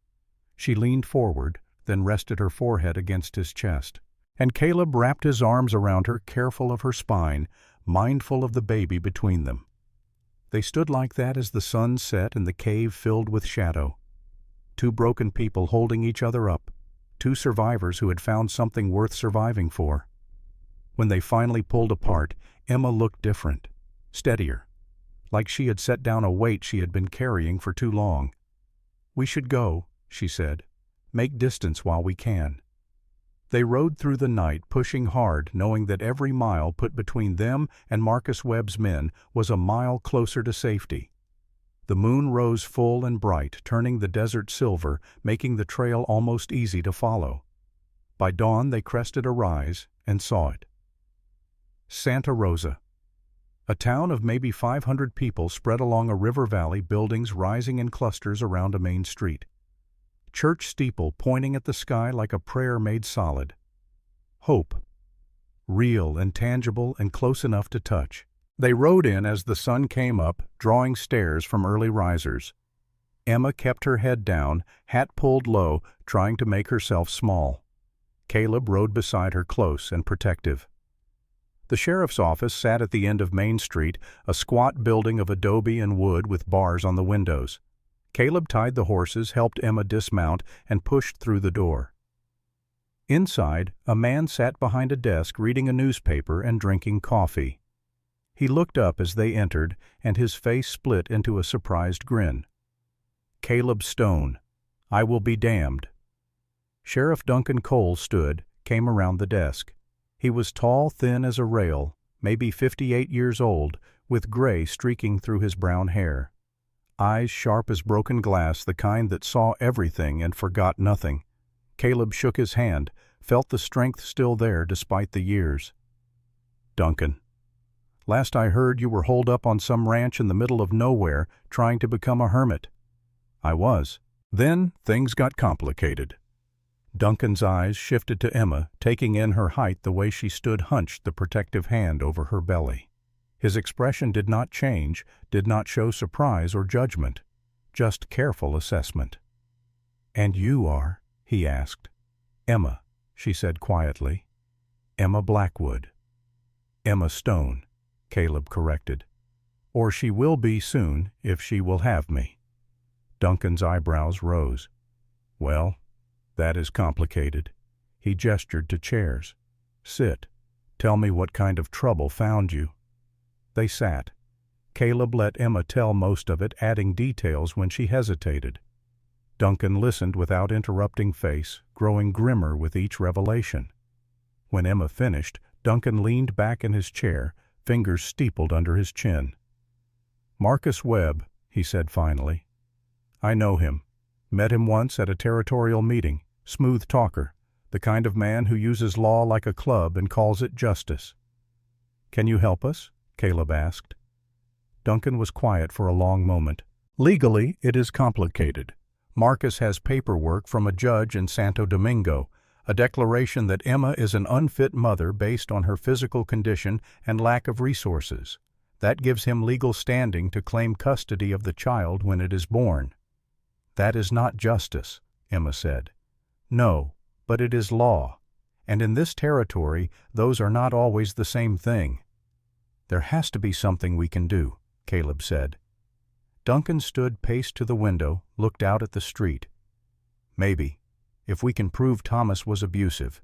She leaned forward, then rested her forehead against his chest, and Caleb wrapped his arms around her, careful of her spine, mindful of the baby between them. They stood like that as the sun set and the cave filled with shadow. 2 broken people holding each other up, 2 survivors who had found something worth surviving for. When they finally pulled apart, Emma looked different, steadier, like she had set down a weight she had been carrying for too long. "We should go," she said. "Make distance while we can." They rode through the night, pushing hard, knowing that every mile put between them and Marcus Webb's men was a mile closer to safety. The moon rose full and bright, turning the desert silver, making the trail almost easy to follow. By dawn they crested a rise and saw it. Santa Rosa. A town of maybe 500 people spread along a river valley, buildings rising in clusters around a main street. Church steeple pointing at the sky like a prayer made solid. Hope. real and tangible and close enough to touch. They rode in as the sun came up, drawing stares from early risers. Emma kept her head down, hat pulled low, trying to make herself small. Caleb rode beside her close and protective. The sheriff's office sat at the end of Main Street, a squat building of adobe and wood with bars on the windows. Caleb tied the horses, helped Emma dismount, and pushed through the door. Inside, a man sat behind a desk reading a newspaper and drinking coffee. He looked up as they entered, and his face split into a surprised grin. Caleb Stone. I will be damned. Sheriff Duncan Cole stood, came around the desk. He was tall, thin as a rail, maybe 58 years old, with gray streaking through his brown hair. Eyes sharp as broken glass, the kind that saw everything and forgot nothing. Caleb shook his hand, felt the strength still there despite the years. Duncan. Last I heard you were holed up on some ranch in the middle of nowhere, trying to become a hermit. I was. Then things got complicated. Duncan's eyes shifted to Emma, taking in her height the way she stood hunched, the protective hand over her belly. His expression did not change, did not show surprise or judgment, just careful assessment. And you are? He asked. Emma, she said quietly. Emma Blackwood. Emma Stone, Caleb corrected. Or she will be soon, if she will have me. Duncan's eyebrows rose. Well, that is complicated. He gestured to chairs. Sit. Tell me what kind of trouble found you. They sat. Caleb let Emma tell most of it, adding details when she hesitated. Duncan listened without interrupting, face growing grimmer with each revelation. When Emma finished, Duncan leaned back in his chair, fingers steepled under his chin. Marcus Webb, he said finally. I know him. Met him once at a territorial meeting. Smooth talker, the kind of man who uses law like a club and calls it justice. Can you help us? Caleb asked. Duncan was quiet for a long moment. Legally, it is complicated. Marcus has paperwork from a judge in Santo Domingo, a declaration that Emma is an unfit mother based on her physical condition and lack of resources. That gives him legal standing to claim custody of the child when it is born. That is not justice, Emma said. No, but it is law, and in this territory, those are not always the same thing. There has to be something we can do, Caleb said. Duncan stood paced to the window, looked out at the street. Maybe, if we can prove Thomas was abusive,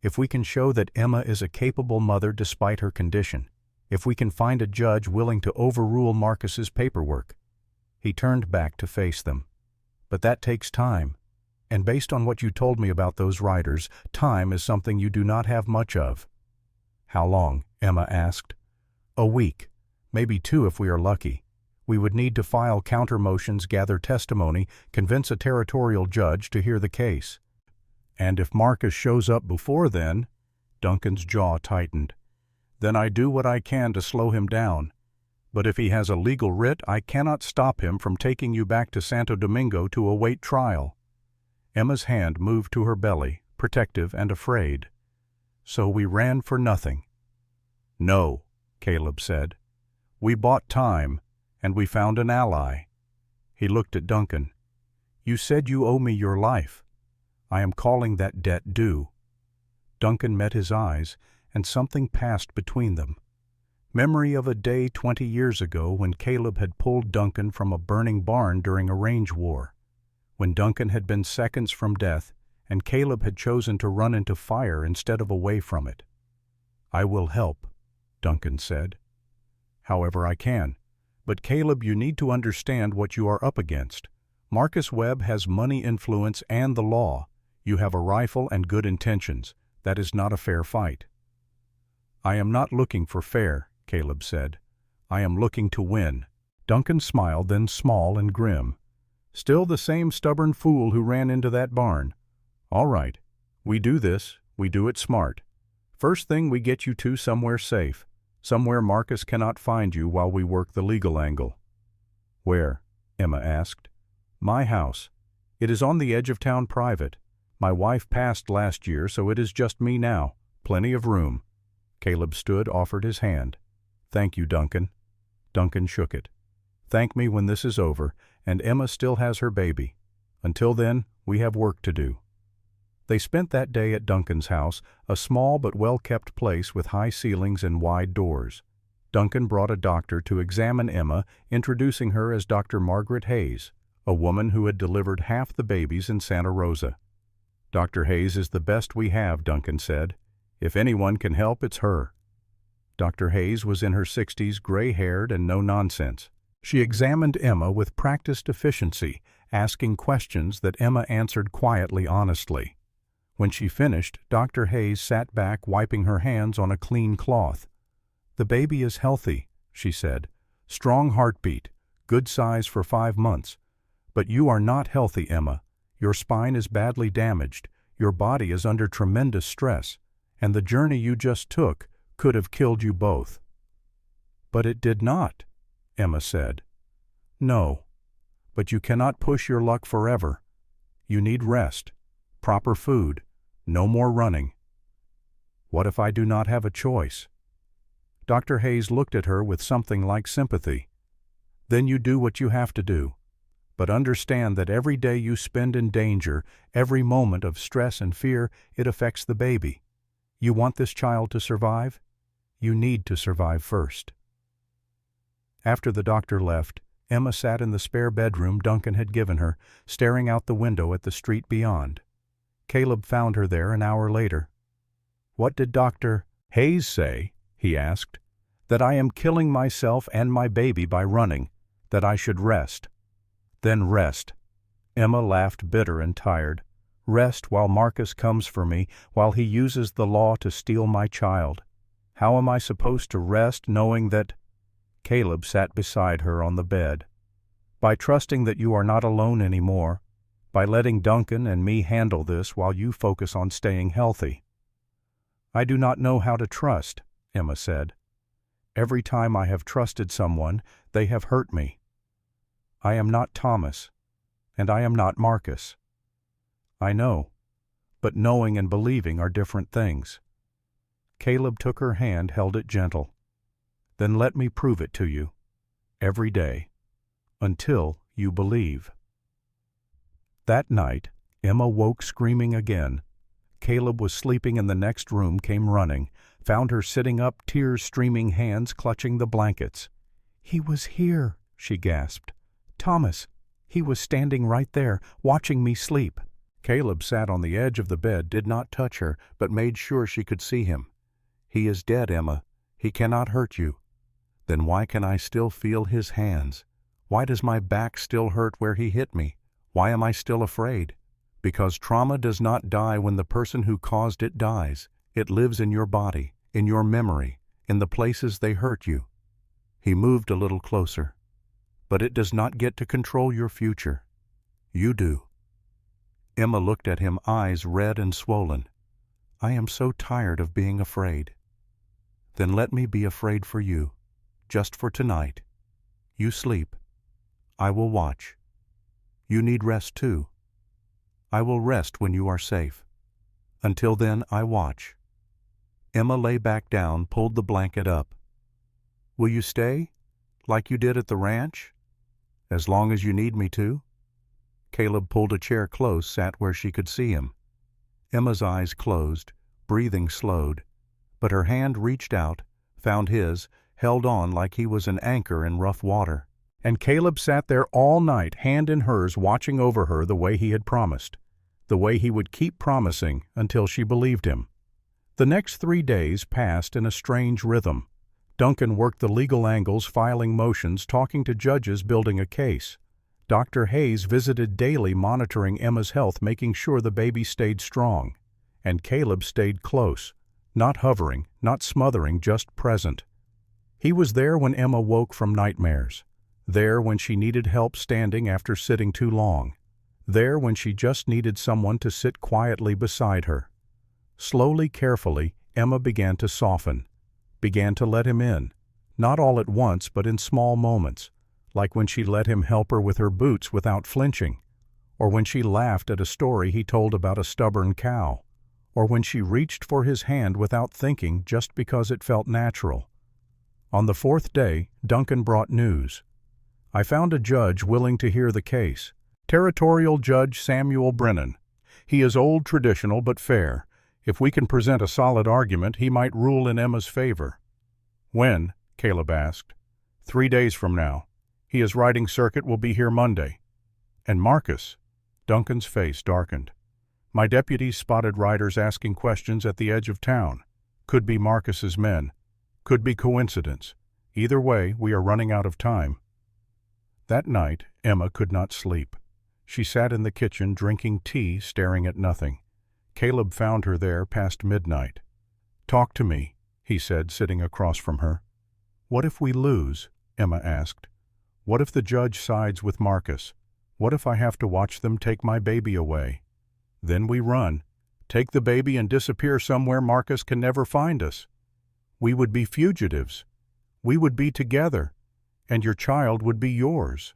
if we can show that Emma is a capable mother despite her condition, if we can find a judge willing to overrule Marcus's paperwork. He turned back to face them. But that takes time. And based on what you told me about those riders, time is something you do not have much of. How long? Emma asked. A week, maybe 2 if we are lucky. We would need to file counter motions, gather testimony, convince a territorial judge to hear the case. And if Marcus shows up before then, Duncan's jaw tightened. Then I do what I can to slow him down. But if he has a legal writ, I cannot stop him from taking you back to Santo Domingo to await trial. Emma's hand moved to her belly, protective and afraid. So we ran for nothing. No, Caleb said. We bought time, and we found an ally. He looked at Duncan. You said you owe me your life. I am calling that debt due. Duncan met his eyes, and something passed between them. Memory of a day 20 years ago when Caleb had pulled Duncan from a burning barn during a range war, when Duncan had been seconds from death, and Caleb had chosen to run into fire instead of away from it. I will help, Duncan said. However I can. But Caleb, you need to understand what you are up against. Marcus Webb has money, influence, and the law. You have a rifle and good intentions. That is not a fair fight. I am not looking for fair, Caleb said. I am looking to win. Duncan smiled, then small and grim. Still the same stubborn fool who ran into that barn. All right. We do this. We do it smart. First thing, we get you two somewhere safe. Somewhere Marcus cannot find you while we work the legal angle. Where? Emma asked. My house. It is on the edge of town, private. My wife passed last year, so it is just me now. Plenty of room. Caleb stood, offered his hand. "Thank you, Duncan." Duncan shook it. "Thank me when this is over, and Emma still has her baby. Until then, we have work to do." They spent that day at Duncan's house, a small but well-kept place with high ceilings and wide doors. Duncan brought a doctor to examine Emma, introducing her as Dr. Margaret Hayes, a woman who had delivered half the babies in Santa Rosa. "Dr. Hayes is the best we have," Duncan said. "If anyone can help, it's her." Dr. Hayes was in her 60s, gray-haired and no-nonsense. She examined Emma with practiced efficiency, asking questions that Emma answered quietly, honestly. When she finished, Dr. Hayes sat back, wiping her hands on a clean cloth. "The baby is healthy," she said. "Strong heartbeat, good size for 5 months. But you are not healthy, Emma. Your spine is badly damaged, your body is under tremendous stress, and the journey you just took could have killed you both." "But it did not," Emma said. "No, but you cannot push your luck forever. You need rest, proper food, no more running." "What if I do not have a choice?" Dr. Hayes looked at her with something like sympathy. "Then you do what you have to do. But understand that every day you spend in danger, every moment of stress and fear, it affects the baby. You want this child to survive? You need to survive first." After the doctor left, Emma sat in the spare bedroom Duncan had given her, staring out the window at the street beyond. Caleb found her there an hour later. "What did Dr. Hayes say?" he asked. "That I am killing myself and my baby by running, that I should rest." "Then rest." Emma laughed, bitter and tired. "Rest while Marcus comes for me, while he uses the law to steal my child. How am I supposed to rest knowing that—" Caleb sat beside her on the bed. "By trusting that you are not alone anymore, by letting Duncan and me handle this while you focus on staying healthy." "I do not know how to trust," Emma said. "Every time I have trusted someone, they have hurt me. I am not Thomas, and I am not Marcus." "I know, but knowing and believing are different things." Caleb took her hand, held it gentle. "Then let me prove it to you, every day, until you believe." That night, Emma woke screaming again. Caleb was sleeping in the next room, came running, found her sitting up, tears streaming, hands clutching the blankets. "He was here," she gasped. "Thomas, he was standing right there, watching me sleep." Caleb sat on the edge of the bed, did not touch her, but made sure she could see him. "He is dead, Emma. He cannot hurt you." "Then why can I still feel his hands? Why does my back still hurt where he hit me? Why am I still afraid?" "Because trauma does not die when the person who caused it dies. It lives in your body, in your memory, in the places they hurt you." He moved a little closer. "But it does not get to control your future. You do." Emma looked at him, eyes red and swollen. "I am so tired of being afraid." "Then let me be afraid for you, just for tonight. You sleep. I will watch. You need rest too. I will rest when you are safe. Until then, I watch." Emma lay back down, pulled the blanket up. "Will you stay, like you did at the ranch? As long as you need me to?" Caleb pulled a chair close, sat where she could see him. Emma's eyes closed, breathing slowed, but her hand reached out, found his, held on like he was an anchor in rough water. And Caleb sat there all night, hand in hers, watching over her the way he had promised, the way he would keep promising until she believed him. The next 3 days passed in a strange rhythm. Duncan worked the legal angles, filing motions, talking to judges, building a case. Dr. Hayes visited daily, monitoring Emma's health, making sure the baby stayed strong. And Caleb stayed close, not hovering, not smothering, just present. He was there when Emma woke from nightmares. There when she needed help standing after sitting too long. There when she just needed someone to sit quietly beside her. Slowly, carefully, Emma began to soften, began to let him in, not all at once but in small moments, like when she let him help her with her boots without flinching, or when she laughed at a story he told about a stubborn cow, or when she reached for his hand without thinking just because it felt natural. On the fourth day, Duncan brought news. I found a judge willing to hear the case. Territorial Judge Samuel Brennan. He is old, traditional, but fair. If we can present a solid argument, he might rule in Emma's favor. When? Caleb asked. 3 days from now. He is riding circuit, will be here Monday. And Marcus? Duncan's face darkened. My deputies spotted riders asking questions at the edge of town. Could be Marcus's men. Could be coincidence. Either way, we are running out of time. That night, Emma could not sleep. She sat in the kitchen drinking tea, staring at nothing. Caleb found her there past midnight. Talk to me, he said, sitting across from her. What if we lose? Emma asked. What if the judge sides with Marcus? What if I have to watch them take my baby away? Then we run, take the baby and disappear somewhere Marcus can never find us. We would be fugitives. We would be together, and your child would be yours.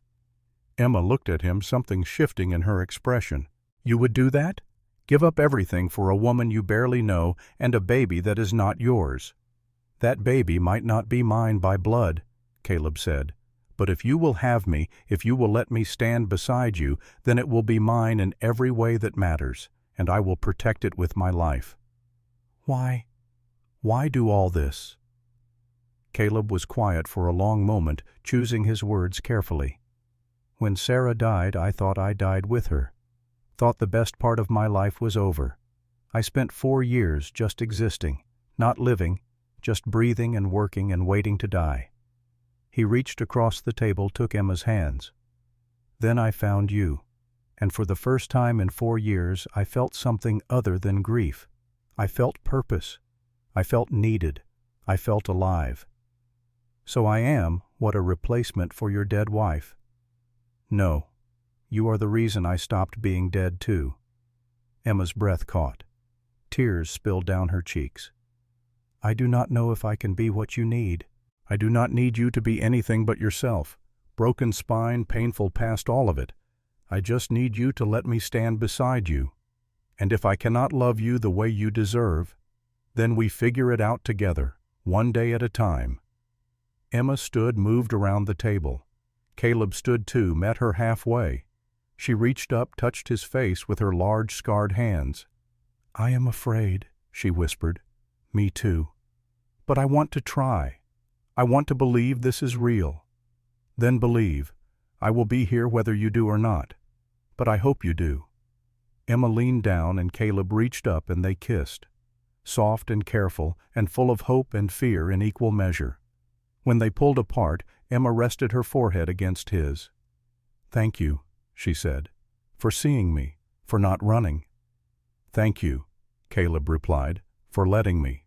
Emma looked at him, something shifting in her expression. You would do that? Give up everything for a woman you barely know and a baby that is not yours. That baby might not be mine by blood, Caleb said, but if you will have me, if you will let me stand beside you, then it will be mine in every way that matters, and I will protect it with my life. Why? Why do all this? Caleb was quiet for a long moment, choosing his words carefully. When Sarah died, I thought I died with her. Thought the best part of my life was over. I spent 4 years just existing, not living, just breathing and working and waiting to die. He reached across the table, took Emma's hands. Then I found you, and for the first time in 4 years I felt something other than grief. I felt purpose. I felt needed. I felt alive. So I am what a replacement for your dead wife. No, you are the reason I stopped being dead too. Emma's breath caught. Tears spilled down her cheeks. I do not know if I can be what you need. I do not need you to be anything but yourself. Broken spine, painful past all of it. I just need you to let me stand beside you. And if I cannot love you the way you deserve, then we figure it out together, one day at a time. Emma stood, moved around the table. Caleb stood too, met her halfway. She reached up, touched his face with her large, scarred hands. I am afraid, she whispered. Me too. But I want to try. I want to believe this is real. Then believe. I will be here whether you do or not. But I hope you do. Emma leaned down and Caleb reached up and they kissed. Soft and careful and full of hope and fear in equal measure. When they pulled apart, Emma rested her forehead against his. Thank you, she said, for seeing me, for not running. Thank you, Caleb replied, for letting me.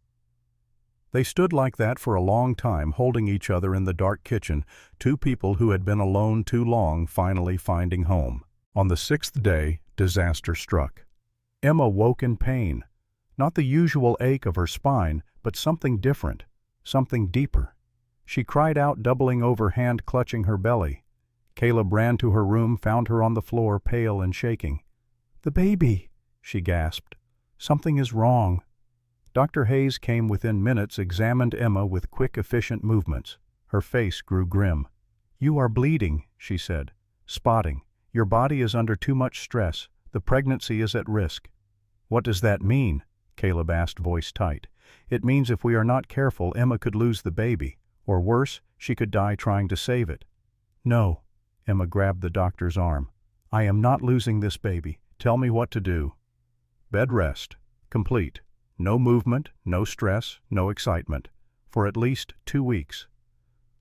They stood like that for a long time, holding each other in the dark kitchen, two people who had been alone too long finally finding home. On the 6th day, disaster struck. Emma woke in pain. Not the usual ache of her spine, but something different, something deeper. She cried out, doubling over, hand clutching her belly. Caleb ran to her room, found her on the floor, pale and shaking. The baby, she gasped. Something is wrong. Dr. Hayes came within minutes, examined Emma with quick, efficient movements. Her face grew grim. You are bleeding, she said. Spotting. Your body is under too much stress. The pregnancy is at risk. What does that mean? Caleb asked, voice tight. It means if we are not careful, Emma could lose the baby. Or worse, she could die trying to save it. No, Emma grabbed the doctor's arm. I am not losing this baby. Tell me what to do. Bed rest. Complete. No movement, no stress, no excitement. For at least 2 weeks.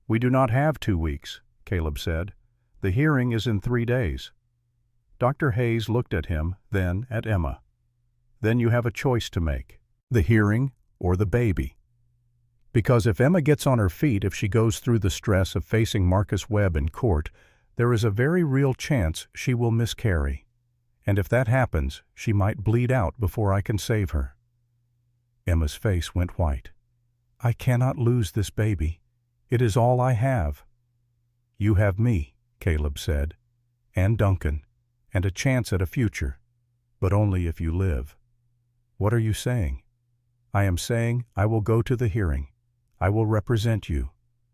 We do not have 2 weeks, Caleb said. The hearing is in 3 days. Dr. Hayes looked at him, then at Emma. Then you have a choice to make. The hearing or the baby. Because if Emma gets on her feet, if she goes through the stress of facing Marcus Webb in court, there is a very real chance she will miscarry. And if that happens, she might bleed out before I can save her. Emma's face went white. I cannot lose this baby. It is all I have. You have me, Caleb said, and Duncan, and a chance at a future, but only if you live. What are you saying? I am saying I will go to the hearing. I will represent you.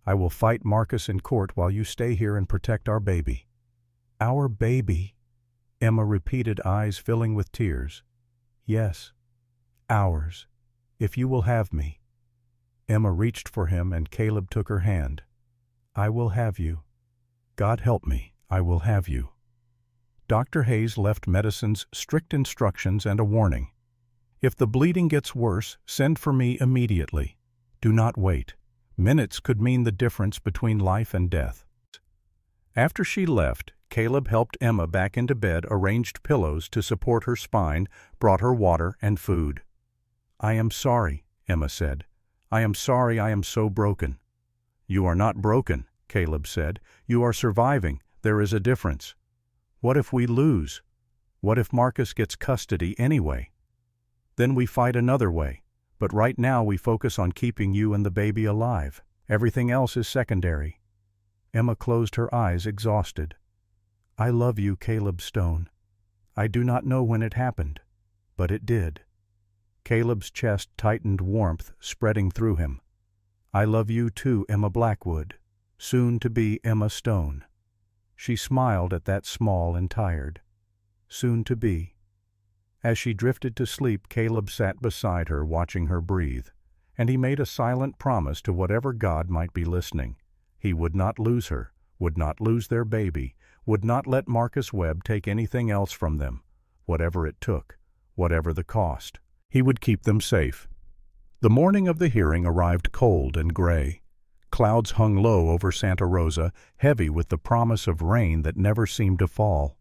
I will fight Marcus in court while you stay here and protect our baby. Our baby? Emma repeated, eyes filling with tears. Yes, ours, if you will have me. Emma reached for him and Caleb took her hand. I will have you. God help me, I will have you. Dr. Hayes left medicine's strict instructions and a warning. If the bleeding gets worse, send for me immediately. Do not wait. Minutes could mean the difference between life and death. After she left, Caleb helped Emma back into bed, arranged pillows to support her spine, brought her water and food. I am sorry, Emma said. I am sorry I am so broken. You are not broken, Caleb said. You are surviving. There is a difference. What if we lose? What if Marcus gets custody anyway? Then we fight another way. But right now we focus on keeping you and the baby alive. Everything else is secondary. Emma closed her eyes, exhausted. I love you, Caleb Stone. I do not know when it happened, but it did. Caleb's chest tightened, warmth spreading through him. I love you too, Emma Blackwood, soon to be Emma Stone. She smiled at that, small and tired. Soon to be. As she drifted to sleep, Caleb sat beside her, watching her breathe, and he made a silent promise to whatever God might be listening. He would not lose her, would not lose their baby, would not let Marcus Webb take anything else from them, whatever it took, whatever the cost. He would keep them safe. The morning of the hearing arrived cold and gray. Clouds hung low over Santa Rosa, heavy with the promise of rain that never seemed to fall.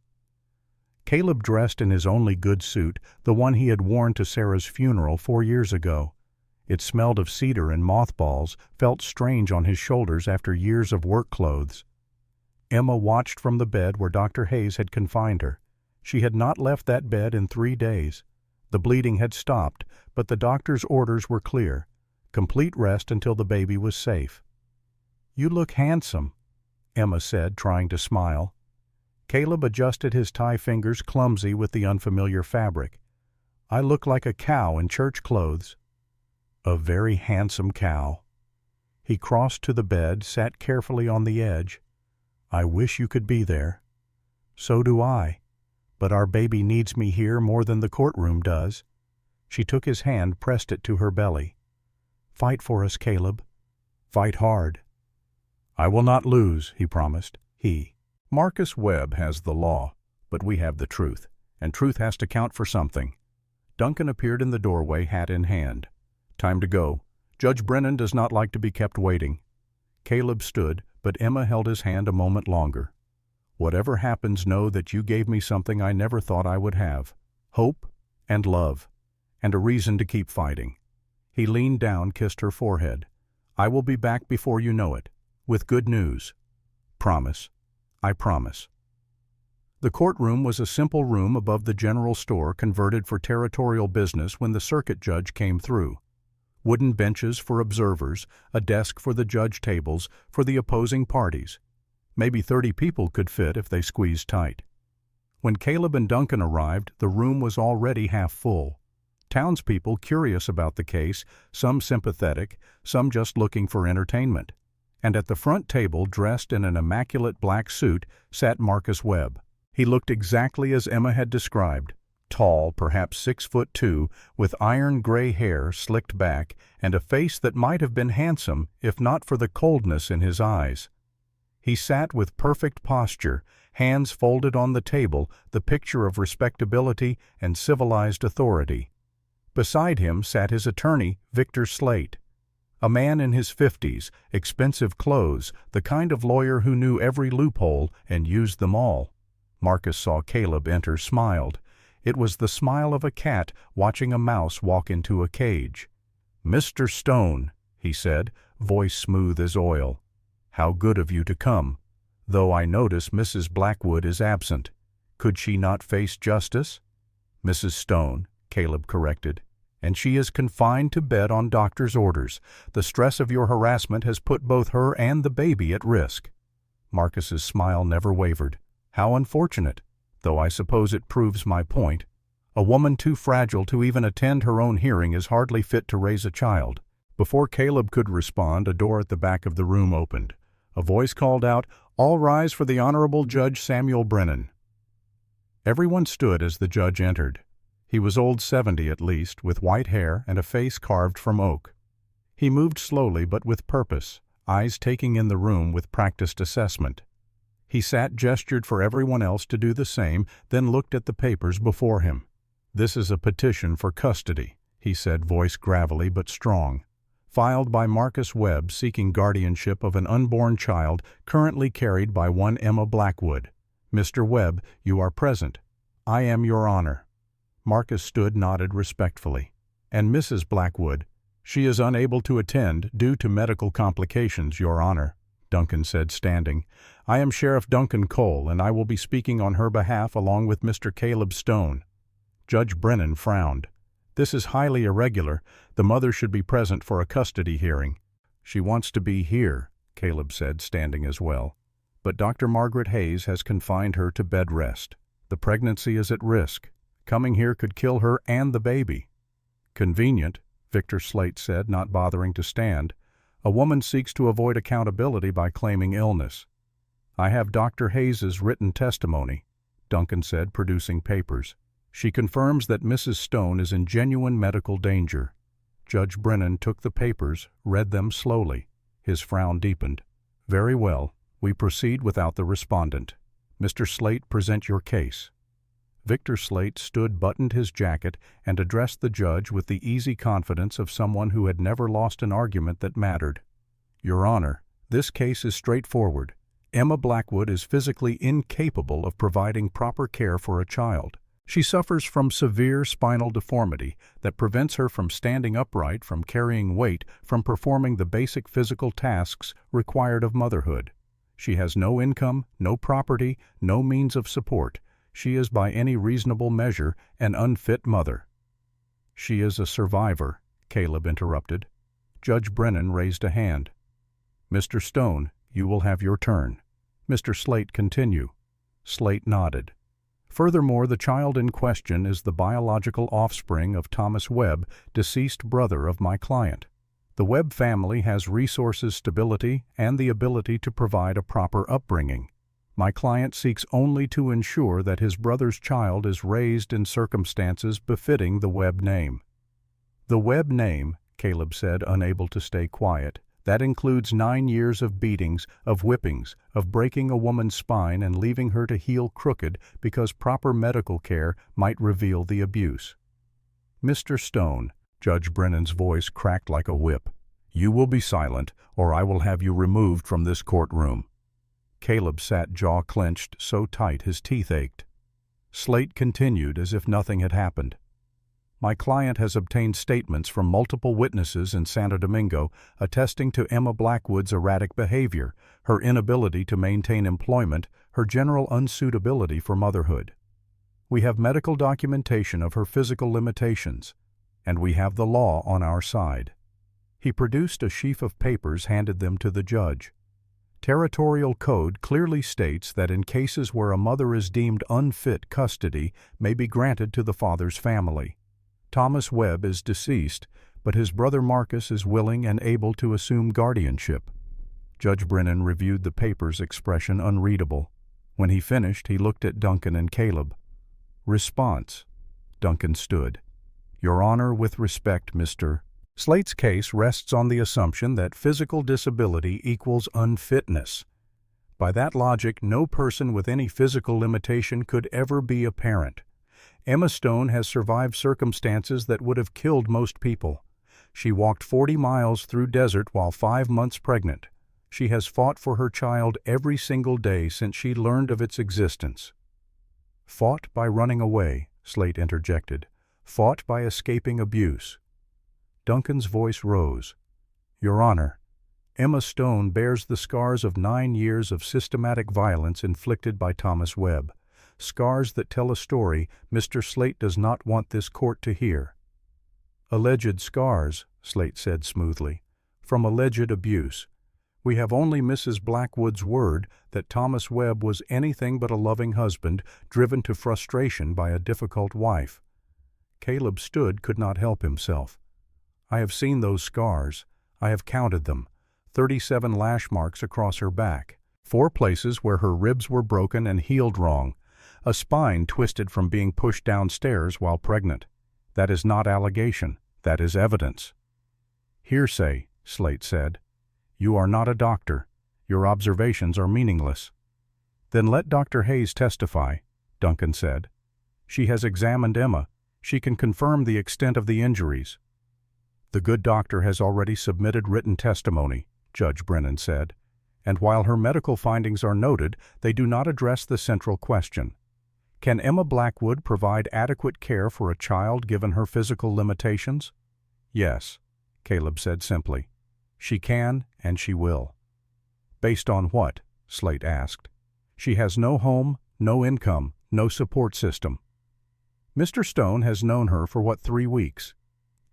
Caleb dressed in his only good suit, the one he had worn to Sarah's funeral 4 years ago. It smelled of cedar and mothballs, felt strange on his shoulders after years of work clothes. Emma watched from the bed where Dr. Hayes had confined her. She had not left that bed in 3 days. The bleeding had stopped, but the doctor's orders were clear. Complete rest until the baby was safe. You look handsome, Emma said, trying to smile. Caleb adjusted his tie fingers, clumsy with the unfamiliar fabric. I look like a cow in church clothes. A very handsome cow. He crossed to the bed, sat carefully on the edge. I wish you could be there. So do I. But our baby needs me here more than the courtroom does. She took his hand, pressed it to her belly. Fight for us, Caleb. Fight hard. I will not lose, he promised. Marcus Webb has the law, but we have the truth, and truth has to count for something. Duncan appeared in the doorway, hat in hand. Time to go. Judge Brennan does not like to be kept waiting. Caleb stood, but Emma held his hand a moment longer. Whatever happens, know that you gave me something I never thought I would have. Hope and love, and a reason to keep fighting. He leaned down, kissed her forehead. I will be back before you know it, with good news. Promise. I promise. The courtroom was a simple room above the general store, converted for territorial business when the circuit judge came through. Wooden benches for observers, a desk for the judge tables for the opposing parties. Maybe 30 people could fit if they squeezed tight. When Caleb and Duncan arrived, the room was already half full. Townspeople curious about the case, some sympathetic, some just looking for entertainment. And at the front table, dressed in an immaculate black suit, sat Marcus Webb. He looked exactly as Emma had described. Tall, perhaps 6'2", with iron gray hair slicked back, and a face that might have been handsome if not for the coldness in his eyes. He sat with perfect posture, hands folded on the table, the picture of respectability and civilized authority. Beside him sat his attorney, Victor Slate. A man in his 50s, expensive clothes, the kind of lawyer who knew every loophole and used them all. Marcus saw Caleb enter, smiled. It was the smile of a cat watching a mouse walk into a cage. Mr. Stone, he said, voice smooth as oil. How good of you to come. Though I notice Mrs. Blackwood is absent. Could she not face justice? Mrs. Stone, Caleb corrected. And she is confined to bed on doctor's orders. The stress of your harassment has put both her and the baby at risk. Marcus's smile never wavered. How unfortunate, though I suppose it proves my point. A woman too fragile to even attend her own hearing is hardly fit to raise a child. Before Caleb could respond, a door at the back of the room opened. A voice called out, "All rise for the Honorable Judge Samuel Brennan." Everyone stood as the judge entered. He was old 70 at least, with white hair and a face carved from oak. He moved slowly but with purpose, eyes taking in the room with practiced assessment. He sat, gestured for everyone else to do the same, then looked at the papers before him. "This is a petition for custody," he said, voice gravelly but strong. "Filed by Marcus Webb, seeking guardianship of an unborn child currently carried by one Emma Blackwood. Mr. Webb, you are present. I am your honor." Marcus stood, nodded respectfully. "And Mrs. Blackwood? She is unable to attend due to medical complications, your honor," Duncan said, standing. "I am Sheriff Duncan Cole, and I will be speaking on her behalf along with Mr. Caleb Stone." Judge Brennan frowned. "This is highly irregular. The mother should be present for a custody hearing." "She wants to be here," Caleb said, standing as well. "But Dr. Margaret Hayes has confined her to bed rest. The pregnancy is at risk. Coming here could kill her and the baby." "Convenient," Victor Slate said, not bothering to stand. "A woman seeks to avoid accountability by claiming illness." "I have Dr. Hayes's written testimony," Duncan said, producing papers. "She confirms that Mrs. Stone is in genuine medical danger." Judge Brennan took the papers, read them slowly. His frown deepened. "Very well. We proceed without the respondent. Mr. Slate, present your case." Victor Slate stood, buttoned his jacket, and addressed the judge with the easy confidence of someone who had never lost an argument that mattered. "Your Honor, this case is straightforward. Emma Blackwood is physically incapable of providing proper care for a child. She suffers from severe spinal deformity that prevents her from standing upright, from carrying weight, from performing the basic physical tasks required of motherhood. She has no income, no property, no means of support. She is by any reasonable measure an unfit mother." "She is a survivor," Caleb interrupted. Judge Brennan raised a hand. "Mr. Stone, you will have your turn." Mr. Slate, continue." Slate nodded. "Furthermore, the child in question is the biological offspring of Thomas Webb, deceased brother of my client. The Webb family has resources, stability, and the ability to provide a proper upbringing. My client seeks only to ensure that his brother's child is raised in circumstances befitting the Webb name." "The Webb name," Caleb said, unable to stay quiet, "that includes 9 years of beatings, of whippings, of breaking a woman's spine and leaving her to heal crooked because proper medical care might reveal the abuse." "Mr. Stone," Judge Brennan's voice cracked like a whip, "you will be silent, or I will have you removed from this courtroom." Caleb sat jaw clenched so tight his teeth ached. Slate continued as if nothing had happened. "My client has obtained statements from multiple witnesses in Santo Domingo attesting to Emma Blackwood's erratic behavior, her inability to maintain employment, her general unsuitability for motherhood. We have medical documentation of her physical limitations, and we have the law on our side." He produced a sheaf of papers, handed them to the judge. Territorial code clearly states that in cases where a mother is deemed unfit, custody may be granted to the father's family. Thomas Webb is deceased, but his brother Marcus is willing and able to assume guardianship. Judge Brennan reviewed the papers, expression unreadable. When he finished, he looked at Duncan and Caleb. "Response." Duncan stood. "Your Honor, with respect, Mr. Slate's case rests on the assumption that physical disability equals unfitness. By that logic, no person with any physical limitation could ever be a parent. Emma Stone has survived circumstances that would have killed most people. She walked 40 miles through desert while 5 months pregnant. She has fought for her child every single day since she learned of its existence." "Fought by running away," Slate interjected. "Fought by escaping abuse." Duncan's voice rose. "Your Honor, Emma Stone bears the scars of 9 years of systematic violence inflicted by Thomas Webb. Scars that tell a story Mr. Slate does not want this court to hear." "Alleged scars," Slate said smoothly, "from alleged abuse. We have only Mrs. Blackwood's word that Thomas Webb was anything but a loving husband, driven to frustration by a difficult wife. Caleb stood, could not help himself. I have seen those scars. I have counted them. 37 lash marks across her back. 4 places where her ribs were broken and healed wrong. A spine twisted from being pushed downstairs while pregnant. That is not allegation. That is evidence. Hearsay, Slate said. You are not a doctor. Your observations are meaningless. Then let Dr. Hayes testify, Duncan said. She has examined Emma. She can confirm the extent of the injuries. The good doctor has already submitted written testimony, Judge Brennan said, and while her medical findings are noted, they do not address the central question. Can Emma Blackwood provide adequate care for a child given her physical limitations? Yes, Caleb said simply. She can and she will. Based on what? Slate asked. She has no home, no income, no support system. Mr. Stone has known her for 3 weeks?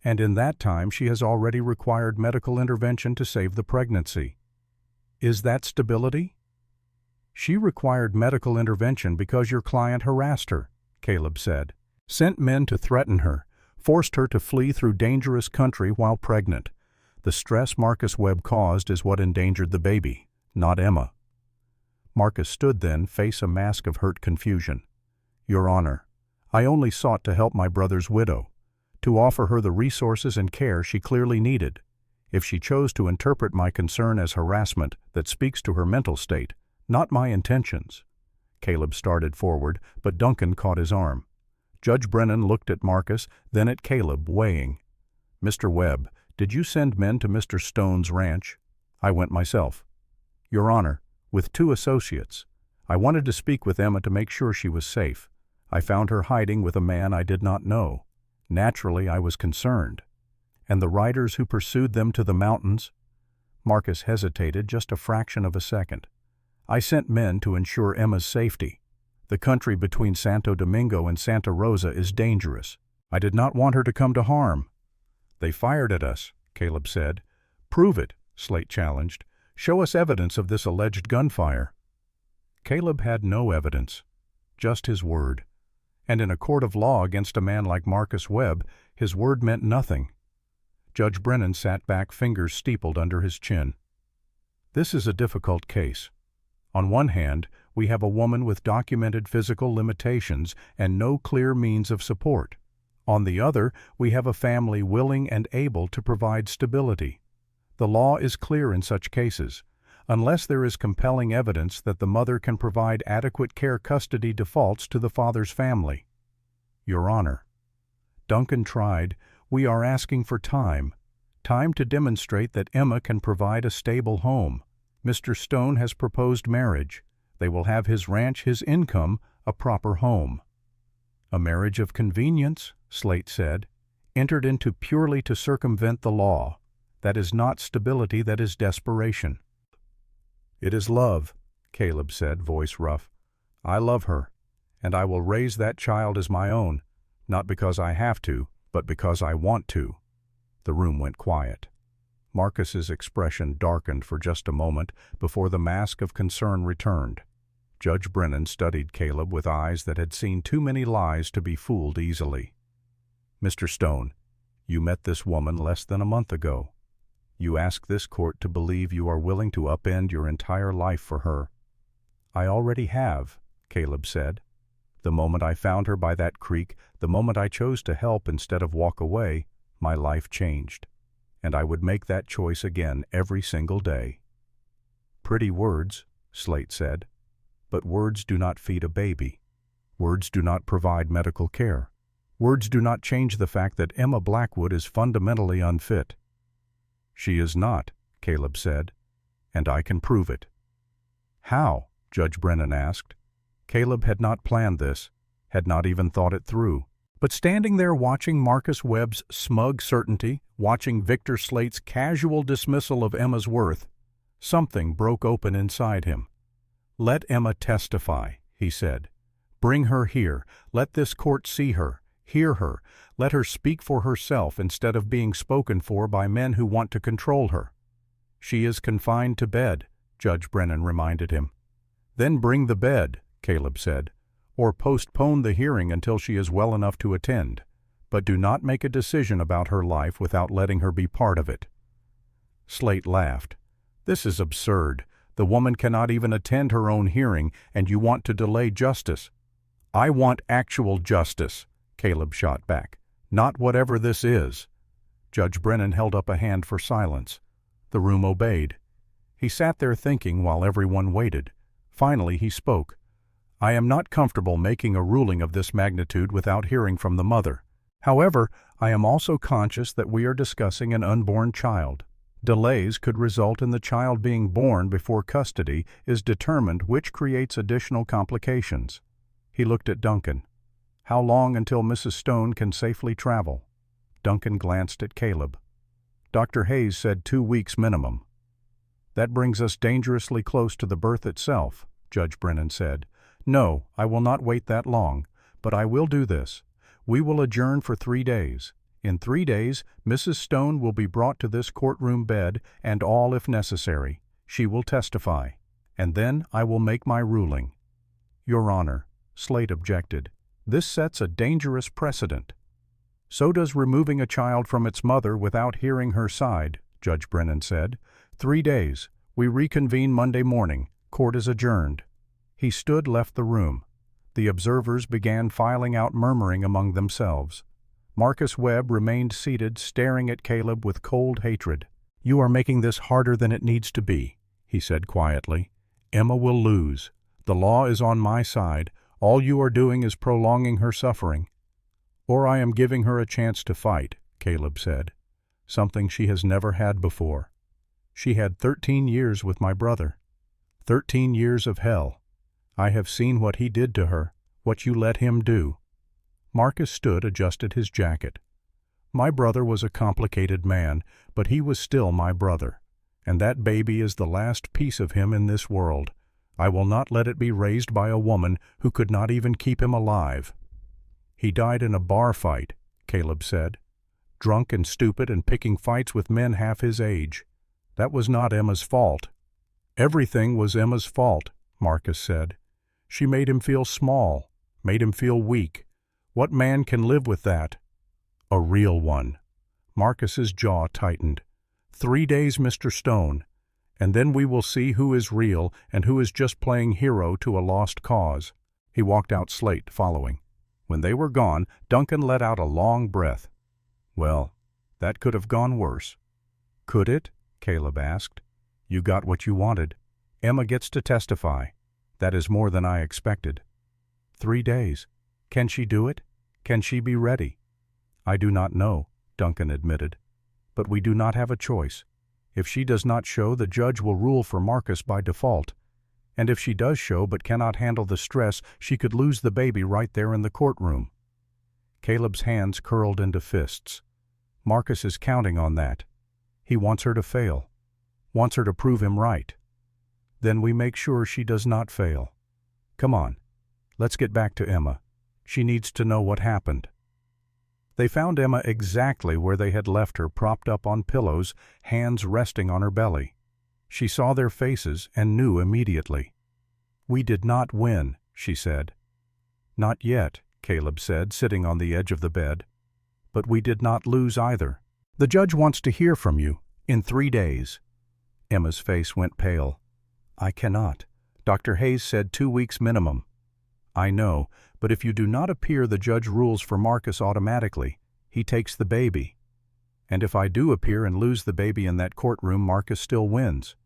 And in that time she has already required medical intervention to save the pregnancy. Is that stability? She required medical intervention because your client harassed her, Caleb said, sent men to threaten her, forced her to flee through dangerous country while pregnant. The stress Marcus Webb caused is what endangered the baby, not Emma. Marcus stood then, face a mask of hurt confusion. Your Honor, I only sought to help my brother's widow, to offer her the resources and care she clearly needed. If she chose to interpret my concern as harassment, that speaks to her mental state, not my intentions. Caleb started forward, but Duncan caught his arm. Judge Brennan looked at Marcus, then at Caleb, weighing. Mr. Webb, did you send men to Mr. Stone's ranch? I went myself. Your Honor, with 2 associates. I wanted to speak with Emma to make sure she was safe. I found her hiding with a man I did not know. Naturally, I was concerned. And the riders who pursued them to the mountains? Marcus hesitated just a fraction of a second. I sent men to ensure Emma's safety. The country between Santo Domingo and Santa Rosa is dangerous. I did not want her to come to harm. They fired at us, Caleb said. Prove it, Slate challenged. Show us evidence of this alleged gunfire. Caleb had no evidence, just his word. And in a court of law against a man like Marcus Webb, his word meant nothing. Judge Brennan sat back, fingers steepled under his chin. This is a difficult case. On one hand, we have a woman with documented physical limitations and no clear means of support. On the other, we have a family willing and able to provide stability. The law is clear in such cases. Unless there is compelling evidence that the mother can provide adequate care, custody defaults to the father's family. Your Honor. Duncan tried. We are asking for time. Time to demonstrate that Emma can provide a stable home. Mr. Stone has proposed marriage. They will have his ranch, his income, a proper home. A marriage of convenience, Slate said, entered into purely to circumvent the law. That is not stability, that is desperation. It is love, Caleb said, voice rough. I love her, and I will raise that child as my own, not because I have to, but because I want to. The room went quiet. Marcus's expression darkened for just a moment before the mask of concern returned. Judge Brennan studied Caleb with eyes that had seen too many lies to be fooled easily. Mr. Stone, you met this woman less than a month ago. You ask this court to believe you are willing to upend your entire life for her. I already have, Caleb said. The moment I found her by that creek, the moment I chose to help instead of walk away, my life changed. And I would make that choice again every single day. Pretty words, Slate said. But words do not feed a baby. Words do not provide medical care. Words do not change the fact that Emma Blackwood is fundamentally unfit. She is not, Caleb said, and I can prove it. How? Judge Brennan asked. Caleb had not planned this, had not even thought it through. But standing there watching Marcus Webb's smug certainty, watching Victor Slate's casual dismissal of Emma's worth, something broke open inside him. Let Emma testify, he said. Bring her here. Let this court see her, hear her. Let her speak for herself instead of being spoken for by men who want to control her. She is confined to bed, Judge Brennan reminded him. Then bring the bed, Caleb said, or postpone the hearing until she is well enough to attend. but do not make a decision about her life without letting her be part of it." Slate laughed. "This is absurd. The woman cannot even attend her own hearing, and you want to delay justice." "I want actual justice," Caleb shot back. "Not whatever this is." Judge Brennan held up a hand for silence. The room obeyed. He sat there thinking while everyone waited. Finally he spoke. "I am not comfortable making a ruling of this magnitude without hearing from the mother. However, I am also conscious that we are discussing an unborn child. Delays could result in the child being born before custody is determined, which creates additional complications." He looked at Duncan. "How long until Mrs. Stone can safely travel?" Duncan glanced at Caleb. "Dr. Hayes said 2 weeks minimum." "That brings us dangerously close to the birth itself," Judge Brennan said. "No, I will not wait that long, but I will do this. We will adjourn for 3 days. In 3 days, Mrs. Stone will be brought to this courtroom bed, and all if necessary. She will testify, and then I will make my ruling." "Your Honor," Slate objected, "this sets a dangerous precedent." "So does removing a child from its mother without hearing her side," Judge Brennan said. 3 days. We reconvene Monday morning. Court is adjourned." He left the room. The observers began filing out, murmuring among themselves. Marcus Webb remained seated, staring at Caleb with cold hatred. "You are making this harder than it needs to be," he said quietly. "Emma will lose. The law is on my side. All you are doing is prolonging her suffering." "Or I am giving her a chance to fight," Caleb said. "Something she has never had before. She had 13 years with my brother. 13 years of hell. I have seen what he did to her, what you let him do." Marcus stood, adjusted his jacket. "My brother was a complicated man, but he was still my brother. And that baby is the last piece of him in this world. I will not let it be raised by a woman who could not even keep him alive." "He died in a bar fight," Caleb said. "Drunk and stupid and picking fights with men half his age. That was not Emma's fault." "Everything was Emma's fault," Marcus said. "She made him feel small, made him feel weak. What man can live with that?" "A real one." Marcus's jaw tightened. 3 days, Mr. Stone, and then we will see who is real and who is just playing hero to a lost cause." He walked out, Slate following. When they were gone, Duncan let out a long breath. "Well, that could have gone worse." "Could it?" Caleb asked. "You got what you wanted. Emma gets to testify. That is more than I expected." 3 days. Can she do it? Can she be ready? "I do not know," Duncan admitted. "But we do not have a choice. If she does not show, the judge will rule for Marcus by default. And if she does show but cannot handle the stress, she could lose the baby right there in the courtroom." Caleb's hands curled into fists. "Marcus is counting on that. He wants her to fail, wants her to prove him right. Then we make sure she does not fail. Come on, let's get back to Emma. She needs to know what happened." They found Emma exactly where they had left her, propped up on pillows, hands resting on her belly. She saw their faces and knew immediately. "We did not win," she said. "Not yet," Caleb said, sitting on the edge of the bed. "But we did not lose either. The judge wants to hear from you in 3 days." Emma's face went pale. "I cannot. Dr. Hayes said 2 weeks minimum." "I know, but if you do not appear, the judge rules for Marcus automatically. He takes the baby. And if I do appear and lose the baby in that courtroom, Marcus still wins.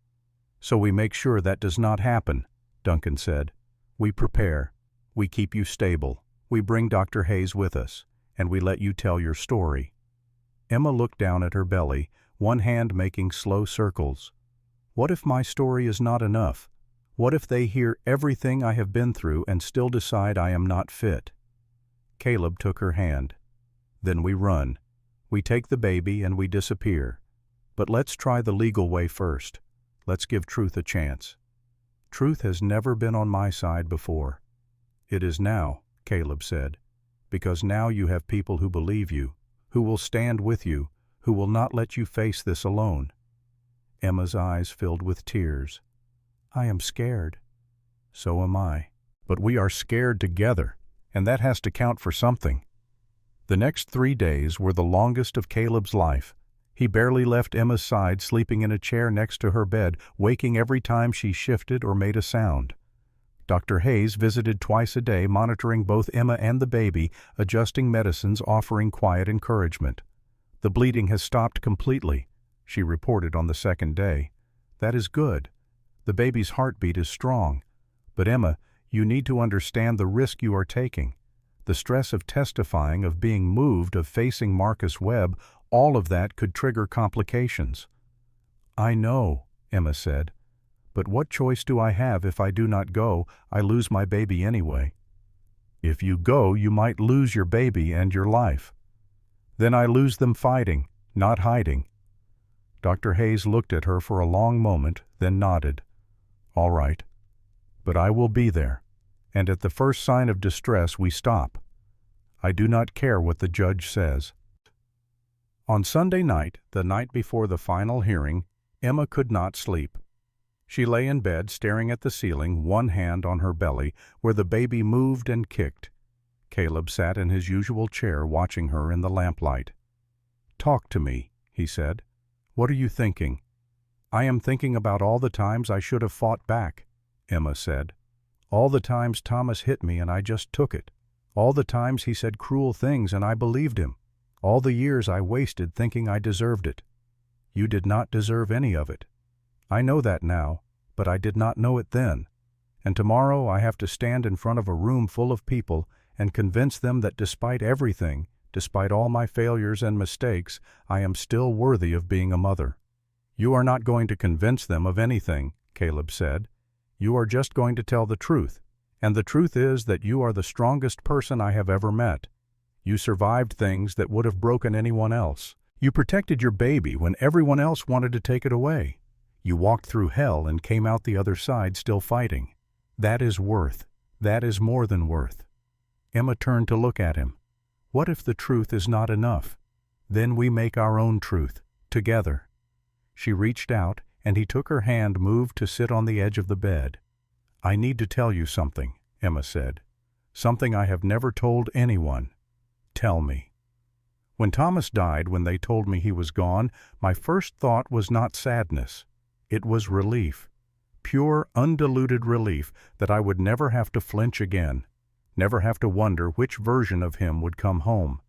So we make sure that does not happen," Duncan said. "We prepare. We keep you stable. We bring Dr. Hayes with us, and we let you tell your story." Emma looked down at her belly, one hand making slow circles. "What if my story is not enough? What if they hear everything I have been through and still decide I am not fit?" Caleb took her hand. "Then we run. We take the baby and we disappear. But let's try the legal way first. Let's give truth a chance. Truth has never been on my side before." "It is now," Caleb said, "because now you have people who believe you, who will stand with you, who will not let you face this alone." Emma's eyes filled with tears. "I am scared." "So am I. But we are scared together, and that has to count for something." The next 3 days were the longest of Caleb's life. He barely left Emma's side, sleeping in a chair next to her bed, waking every time she shifted or made a sound. Dr. Hayes visited twice a day, monitoring both Emma and the baby, adjusting medicines, offering quiet encouragement. "The bleeding has stopped completely," she reported on the second day. "That is good. The baby's heartbeat is strong. But Emma, you need to understand the risk you are taking. The stress of testifying, of being moved, of facing Marcus Webb, all of that could trigger complications." "I know," Emma said. "But what choice do I have? If I do not go, I lose my baby anyway." "If you go, you might lose your baby and your life." "Then I lose them fighting, not hiding." Dr. Hayes looked at her for a long moment, then nodded. "All right. But I will be there, and at the first sign of distress we stop. I do not care what the judge says." On Sunday night, the night before the final hearing, Emma could not sleep. She lay in bed, staring at the ceiling, one hand on her belly, where the baby moved and kicked. Caleb sat in his usual chair, watching her in the lamplight. "Talk to me," he said. "What are you thinking?" "I am thinking about all the times I should have fought back," Emma said. "All the times Thomas hit me and I just took it. All the times he said cruel things and I believed him. All the years I wasted thinking I deserved it. You did not deserve any of it. I know that now, but I did not know it then. And tomorrow I have to stand in front of a room full of people and convince them that despite everything, despite all my failures and mistakes, I am still worthy of being a mother." "You are not going to convince them of anything," Caleb said. "You are just going to tell the truth. And the truth is that you are the strongest person I have ever met. You survived things that would have broken anyone else. You protected your baby when everyone else wanted to take it away. You walked through hell and came out the other side still fighting. That is worth. That is more than worth." Emma turned to look at him. "What if the truth is not enough? Then we make our own truth, together." She reached out, and he took her hand, moved to sit on the edge of the bed. "I need to tell you something," Emma said. "Something I have never told anyone. Tell me." "When Thomas died, when they told me he was gone, my first thought was not sadness. It was relief. Pure, undiluted relief that I would never have to flinch again, never have to wonder which version of him would come home,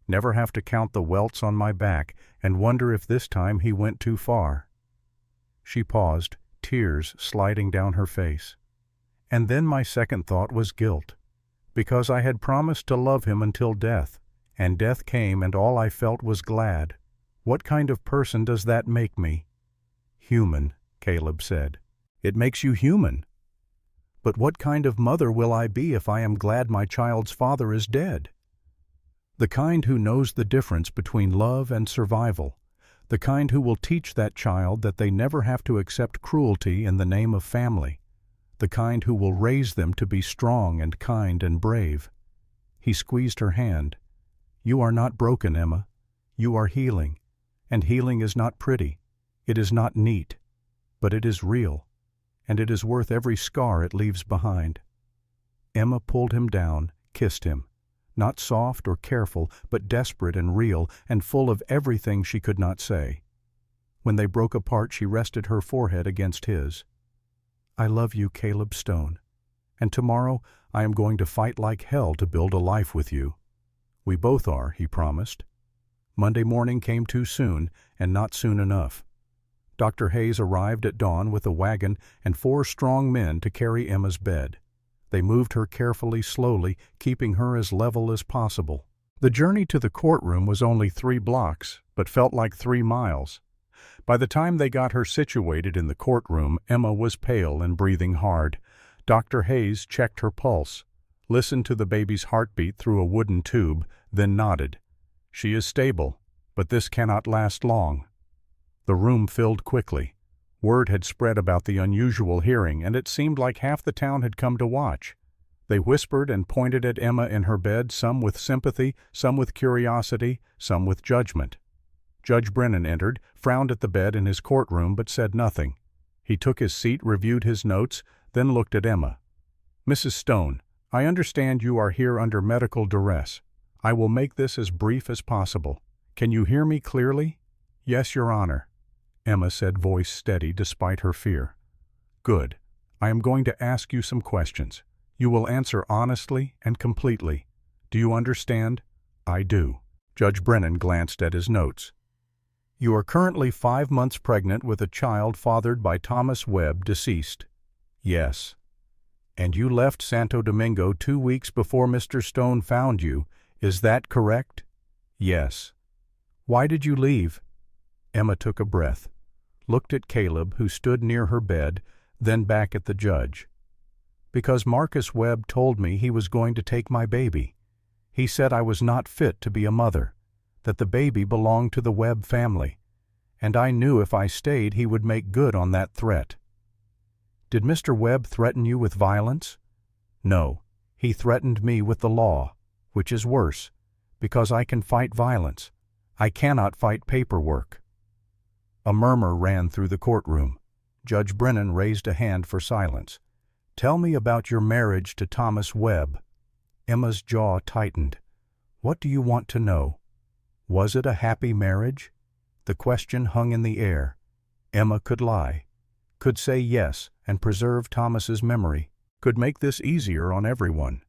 never have to count the welts on my back and wonder if this time he went too far." She paused, tears sliding down her face. "And then my second thought was guilt, because I had promised to love him until death, and death came and all I felt was glad. What kind of person does that make me?" "Human," Caleb said. "It makes you human." "But what kind of mother will I be if I am glad my child's father is dead?" "The kind who knows the difference between love and survival. The kind who will teach that child that they never have to accept cruelty in the name of family. The kind who will raise them to be strong and kind and brave." He squeezed her hand. "You are not broken, Emma. You are healing. And healing is not pretty. It is not neat. But it is real. And it is worth every scar it leaves behind." Emma pulled him down, kissed him. Not soft or careful, but desperate and real, and full of everything she could not say. When they broke apart, she rested her forehead against his. "I love you, Caleb Stone. And tomorrow I am going to fight like hell to build a life with you." "We both are," he promised. Monday morning came too soon, and not soon enough. Dr. Hayes arrived at dawn with a wagon and 4 strong men to carry Emma's bed. They moved her carefully, slowly, keeping her as level as possible. The journey to the courtroom was only 3 blocks, but felt like 3 miles. By the time they got her situated in the courtroom, Emma was pale and breathing hard. Dr. Hayes checked her pulse, listened to the baby's heartbeat through a wooden tube, then nodded. "She is stable, but this cannot last long." The room filled quickly. Word had spread about the unusual hearing, and it seemed like half the town had come to watch. They whispered and pointed at Emma in her bed, some with sympathy, some with curiosity, some with judgment. Judge Brennan entered, frowned at the bed in his courtroom, but said nothing. He took his seat, reviewed his notes, then looked at Emma. "Mrs. Stone, I understand you are here under medical duress. I will make this as brief as possible. Can you hear me clearly? Yes, Your Honor, Emma said, voice steady despite her fear. Good. I am going to ask you some questions. You will answer honestly and completely. Do you understand? I do. Judge Brennan glanced at his notes. You are currently 5 months pregnant with a child fathered by Thomas Webb, deceased. Yes. And you left Santo Domingo 2 weeks before Mr. Stone found you. Is that correct? Yes. Why did you leave? Emma took a breath, looked at Caleb, who stood near her bed, then back at the judge. Because Marcus Webb told me he was going to take my baby. He said I was not fit to be a mother, that the baby belonged to the Webb family, and I knew if I stayed he would make good on that threat. Did Mr. Webb threaten you with violence? No, he threatened me with the law, which is worse, because I can fight violence. I cannot fight paperwork. A murmur ran through the courtroom. Judge Brennan raised a hand for silence. Tell me about your marriage to Thomas Webb. Emma's jaw tightened. What do you want to know? Was it a happy marriage? The question hung in the air. Emma could lie, could say yes and preserve Thomas's memory, could make this easier on everyone.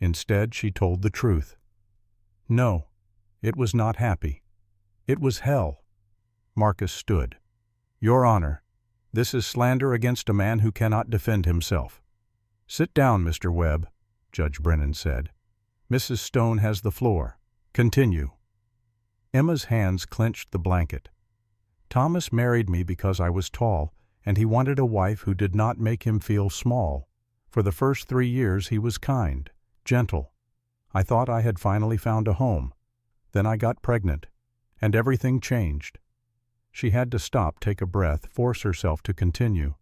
Instead, she told the truth. No, it was not happy. It was hell. Marcus stood. Your Honor, this is slander against a man who cannot defend himself. Sit down, Mr. Webb, Judge Brennan said. Mrs. Stone has the floor. Continue. Emma's hands clenched the blanket. Thomas married me because I was tall, and he wanted a wife who did not make him feel small. For the first 3 years he was kind, gentle. I thought I had finally found a home. Then I got pregnant, and everything changed. She had to stop, take a breath, force herself to continue.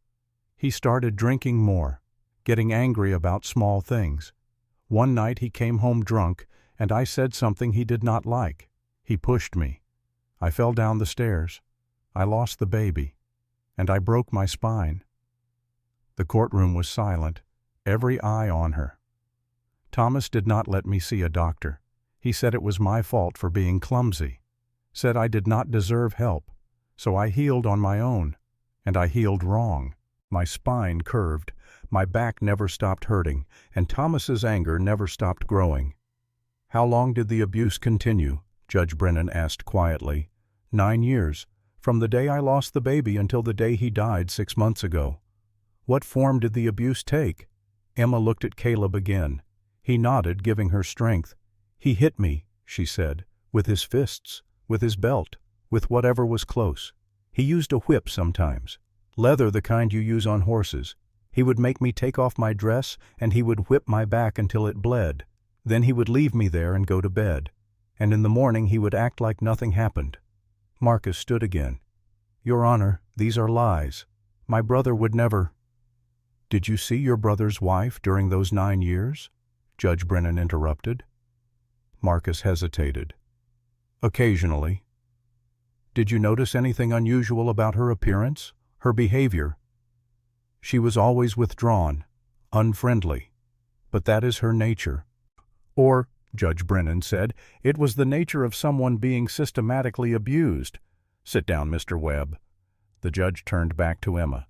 He started drinking more, getting angry about small things. One night he came home drunk, and I said something he did not like. He pushed me. I fell down the stairs. I lost the baby, and I broke my spine. The courtroom was silent, every eye on her. Thomas did not let me see a doctor. He said it was my fault for being clumsy, said I did not deserve help. So I healed on my own, and I healed wrong. My spine curved, my back never stopped hurting, and Thomas's anger never stopped growing. How long did the abuse continue? Judge Brennan asked quietly. 9 years, from the day I lost the baby until the day he died 6 months ago. What form did the abuse take? Emma looked at Caleb again. He nodded, giving her strength. He hit me, she said, with his fists, with his belt, with whatever was close. He used a whip sometimes, leather, the kind you use on horses. He would make me take off my dress, and he would whip my back until it bled. Then he would leave me there and go to bed. And in the morning he would act like nothing happened. Marcus stood again. Your Honor, these are lies. My brother would never. Did you see your brother's wife during those 9 years? Judge Brennan interrupted. Marcus hesitated. Occasionally. Did you notice anything unusual about her appearance, her behavior? She was always withdrawn, unfriendly. But that is her nature. Or, Judge Brennan said, it was the nature of someone being systematically abused. Sit down, Mr. Webb. The judge turned back to Emma.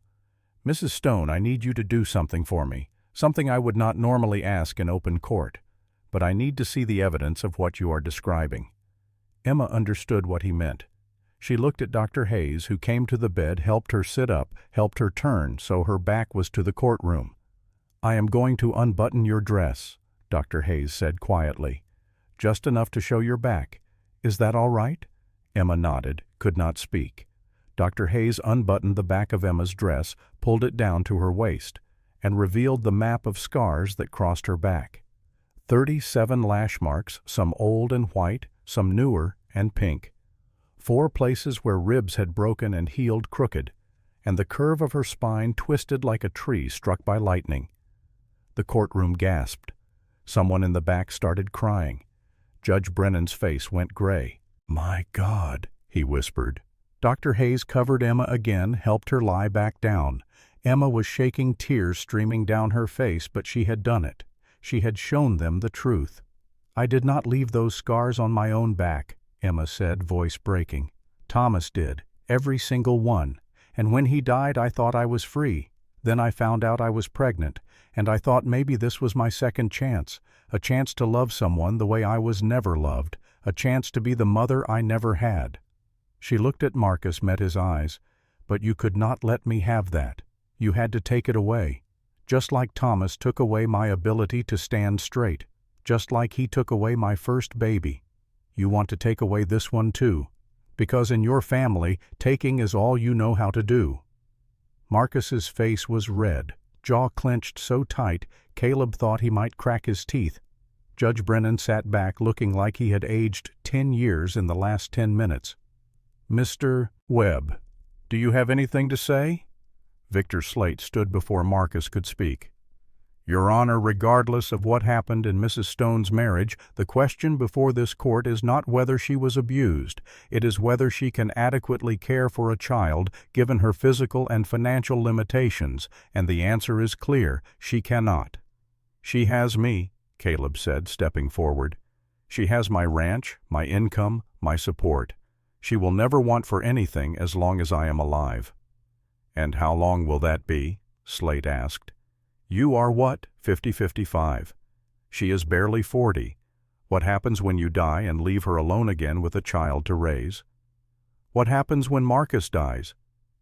Mrs. Stone, I need you to do something for me, something I would not normally ask in open court. But I need to see the evidence of what you are describing. Emma understood what he meant. She looked at Dr. Hayes, who came to the bed, helped her sit up, helped her turn so her back was to the courtroom. I am going to unbutton your dress, Dr. Hayes said quietly. Just enough to show your back. Is that all right? Emma nodded, could not speak. Dr. Hayes unbuttoned the back of Emma's dress, pulled it down to her waist, and revealed the map of scars that crossed her back. 37 lash marks, some old and white, some newer and pink. 4 places where ribs had broken and healed crooked, and the curve of her spine twisted like a tree struck by lightning. The courtroom gasped. Someone in the back started crying. Judge Brennan's face went gray. My God, he whispered. Dr. Hayes covered Emma again, helped her lie back down. Emma was shaking, tears streaming down her face, but she had done it. She had shown them the truth. "I did not leave those scars on my own back," Emma said, voice breaking. "Thomas did, every single one, and when he died I thought I was free. Then I found out I was pregnant, and I thought maybe this was my second chance, a chance to love someone the way I was never loved, a chance to be the mother I never had." She looked at Marcus, met his eyes. "But you could not let me have that. You had to take it away. Just like Thomas took away my ability to stand straight. Just like he took away my first baby. You want to take away this one too. Because in your family, taking is all you know how to do." Marcus's face was red, jaw clenched so tight Caleb thought he might crack his teeth. Judge Brennan sat back looking like he had aged 10 years in the last 10 minutes. "Mr. Webb, do you have anything to say?" Victor Slate stood before Marcus could speak. "Your Honor, regardless of what happened in Mrs. Stone's marriage, the question before this court is not whether she was abused. It is whether she can adequately care for a child given her physical and financial limitations, and the answer is clear: she cannot." "She has me," Caleb said, stepping forward. "She has my ranch, my income, my support. She will never want for anything as long as I am alive." "And how long will that be?" Slate asked. "You are what? 50-55. She is barely 40. What happens when you die and leave her alone again with a child to raise?" "What happens when Marcus dies?"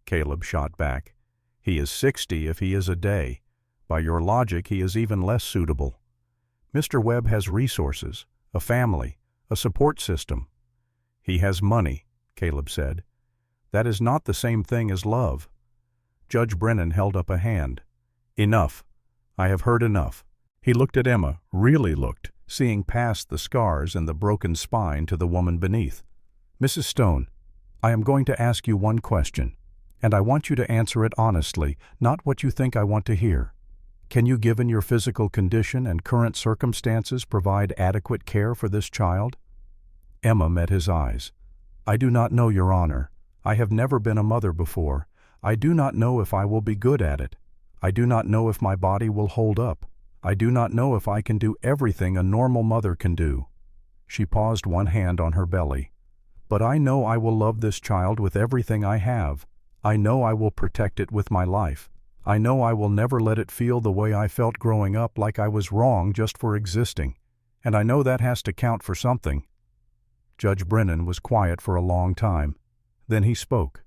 Caleb shot back. "He is 60 if he is a day. By your logic, he is even less suitable. Mr. Webb has resources, a family, a support system." "He has money," Caleb said. "That is not the same thing as love." Judge Brennan held up a hand. "Enough. I have heard enough." He looked at Emma, really looked, seeing past the scars and the broken spine to the woman beneath. "Mrs. Stone, I am going to ask you one question, and I want you to answer it honestly, not what you think I want to hear. Can you, given your physical condition and current circumstances, provide adequate care for this child?" Emma met his eyes. "I do not know, Your Honor. I have never been a mother before. I do not know if I will be good at it. I do not know if my body will hold up. I do not know if I can do everything a normal mother can do." She paused, one hand on her belly. "But I know I will love this child with everything I have. I know I will protect it with my life. I know I will never let it feel the way I felt growing up, like I was wrong just for existing. And I know that has to count for something." Judge Brennan was quiet for a long time. Then he spoke.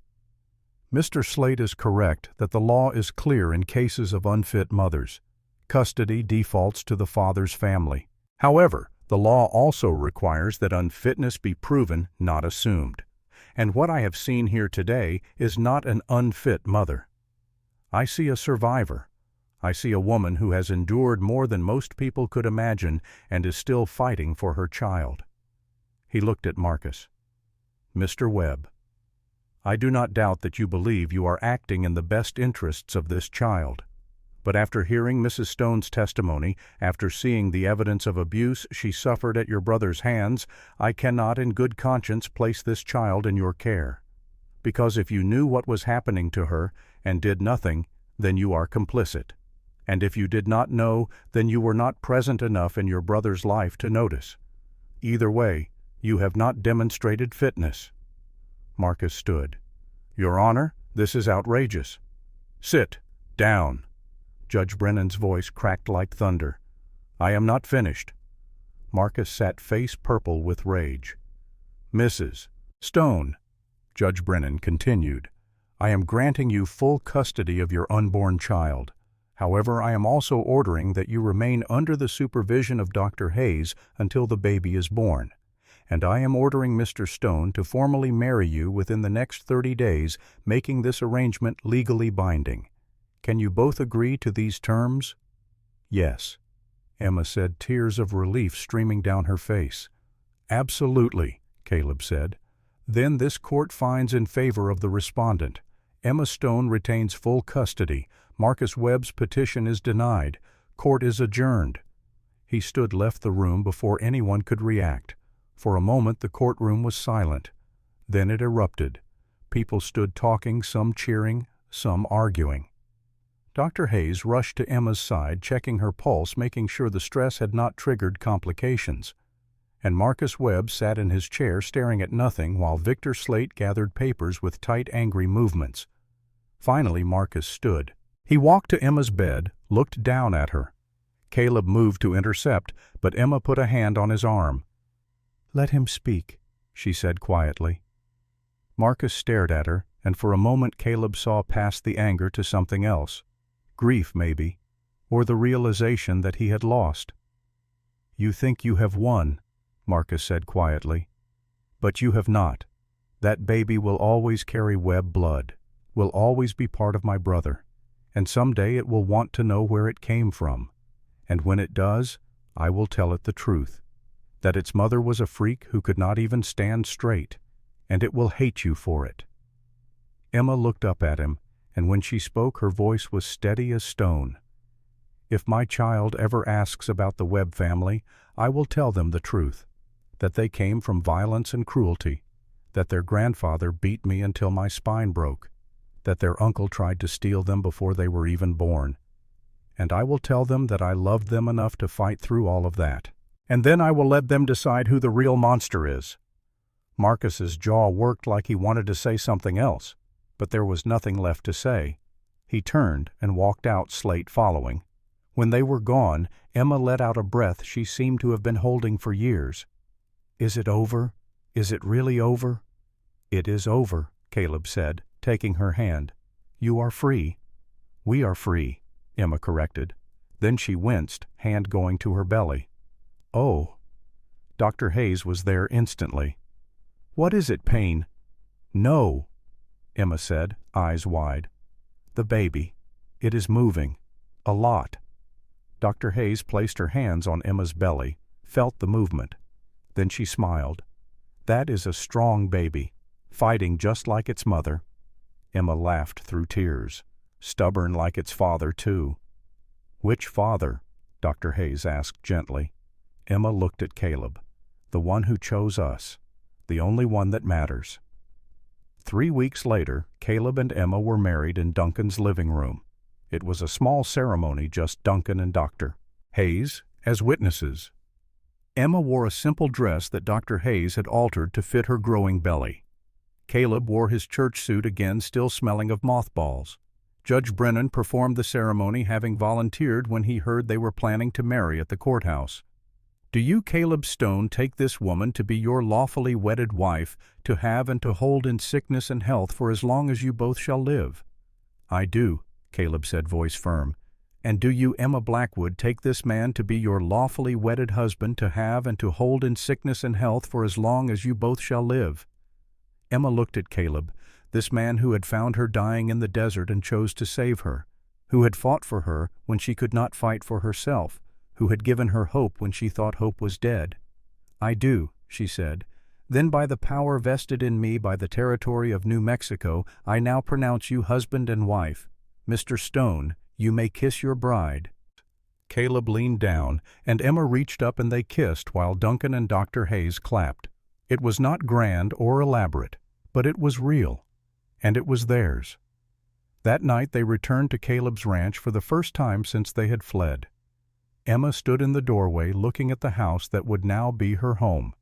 "Mr. Slate is correct that the law is clear in cases of unfit mothers. Custody defaults to the father's family. However, the law also requires that unfitness be proven, not assumed. And what I have seen here today is not an unfit mother. I see a survivor. I see a woman who has endured more than most people could imagine and is still fighting for her child." He looked at Marcus. "Mr. Webb, I do not doubt that you believe you are acting in the best interests of this child. But after hearing Mrs. Stone's testimony, after seeing the evidence of abuse she suffered at your brother's hands, I cannot in good conscience place this child in your care. Because if you knew what was happening to her and did nothing, then you are complicit. And if you did not know, then you were not present enough in your brother's life to notice. Either way, you have not demonstrated fitness." Marcus stood. "Your Honor, this is outrageous." "Sit down." Judge Brennan's voice cracked like thunder. "I am not finished." Marcus sat face purple with rage. "Mrs. Stone," Judge Brennan continued, "I am granting you full custody of your unborn child. However, I am also ordering that you remain under the supervision of Dr. Hayes until the baby is born. And I am ordering Mr. Stone to formally marry you within the next 30 days, making this arrangement legally binding. Can you both agree to these terms?" "Yes," Emma said, tears of relief streaming down her face. "Absolutely," Caleb said. "Then this court finds in favor of the respondent. Emma Stone retains full custody. Marcus Webb's petition is denied. Court is adjourned." He left the room before anyone could react. For a moment the courtroom was silent. Then it erupted. People stood talking, some cheering, some arguing. Dr. Hayes rushed to Emma's side, checking her pulse, making sure the stress had not triggered complications. and Marcus Webb sat in his chair staring at nothing while Victor Slate gathered papers with tight, angry movements. Finally, Marcus stood. He walked to Emma's bed, looked down at her. Caleb moved to intercept, but Emma put a hand on his arm. "Let him speak," she said quietly. Marcus stared at her, and for a moment Caleb saw past the anger to something else. Grief, maybe, or the realization that he had lost. "You think you have won," Marcus said quietly. "But you have not. That baby will always carry Webb blood, will always be part of my brother, and someday it will want to know where it came from. And when it does, I will tell it the truth, that its mother was a freak who could not even stand straight, and it will hate you for it." Emma looked up at him, and when she spoke her voice was steady as stone. "If my child ever asks about the Webb family, I will tell them the truth, that they came from violence and cruelty, that their grandfather beat me until my spine broke, that their uncle tried to steal them before they were even born. And I will tell them that I loved them enough to fight through all of that. And then I will let them decide who the real monster is." Marcus's jaw worked like he wanted to say something else, but there was nothing left to say. He turned and walked out, Slate following. When they were gone, Emma let out a breath she seemed to have been holding for years. "Is it over? Is it really over?" "It is over," Caleb said, taking her hand. "You are free." "We are free," Emma corrected. Then she winced, hand going to her belly. "Oh." Dr. Hayes was there instantly. "What is it, Payne?" "No," Emma said, eyes wide. "The baby. It is moving. A lot." Dr. Hayes placed her hands on Emma's belly, felt the movement. Then she smiled. "That is a strong baby, fighting just like its mother." Emma laughed through tears. "Stubborn like its father, too." "Which father?" Dr. Hayes asked gently. Emma looked at Caleb. "The one who chose us. The only one that matters." 3 weeks later, Caleb and Emma were married in Duncan's living room. It was a small ceremony, just Duncan and Dr. Hayes as witnesses. Emma wore a simple dress that Dr. Hayes had altered to fit her growing belly. Caleb wore his church suit again, still smelling of mothballs. Judge Brennan performed the ceremony, having volunteered when he heard they were planning to marry at the courthouse. "Do you, Caleb Stone, take this woman to be your lawfully wedded wife, to have and to hold in sickness and health for as long as you both shall live?" "I do," Caleb said, voice firm. "And do you, Emma Blackwood, take this man to be your lawfully wedded husband, to have and to hold in sickness and health for as long as you both shall live?" Emma looked at Caleb, this man who had found her dying in the desert and chose to save her, who had fought for her when she could not fight for herself, who had given her hope when she thought hope was dead. "I do," she said. "Then by the power vested in me by the territory of New Mexico, I now pronounce you husband and wife. Mr. Stone, you may kiss your bride." Caleb leaned down, and Emma reached up and they kissed while Duncan and Dr. Hayes clapped. It was not grand or elaborate, but it was real, and it was theirs. That night they returned to Caleb's ranch for the first time since they had fled. Emma stood in the doorway looking at the house that would now be her home.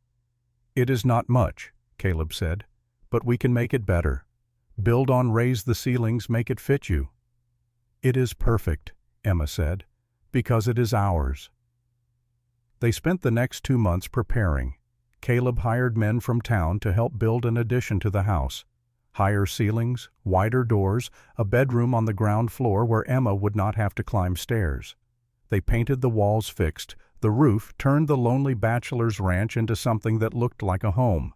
"It is not much," Caleb said, "but we can make it better. Build on, raise the ceilings, make it fit you." "It is perfect," Emma said, "because it is ours." They spent the next 2 months preparing. Caleb hired men from town to help build an addition to the house. Higher ceilings, wider doors, a bedroom on the ground floor where Emma would not have to climb stairs. They painted the walls fixed, the roof, turned the lonely bachelor's ranch into something that looked like a home.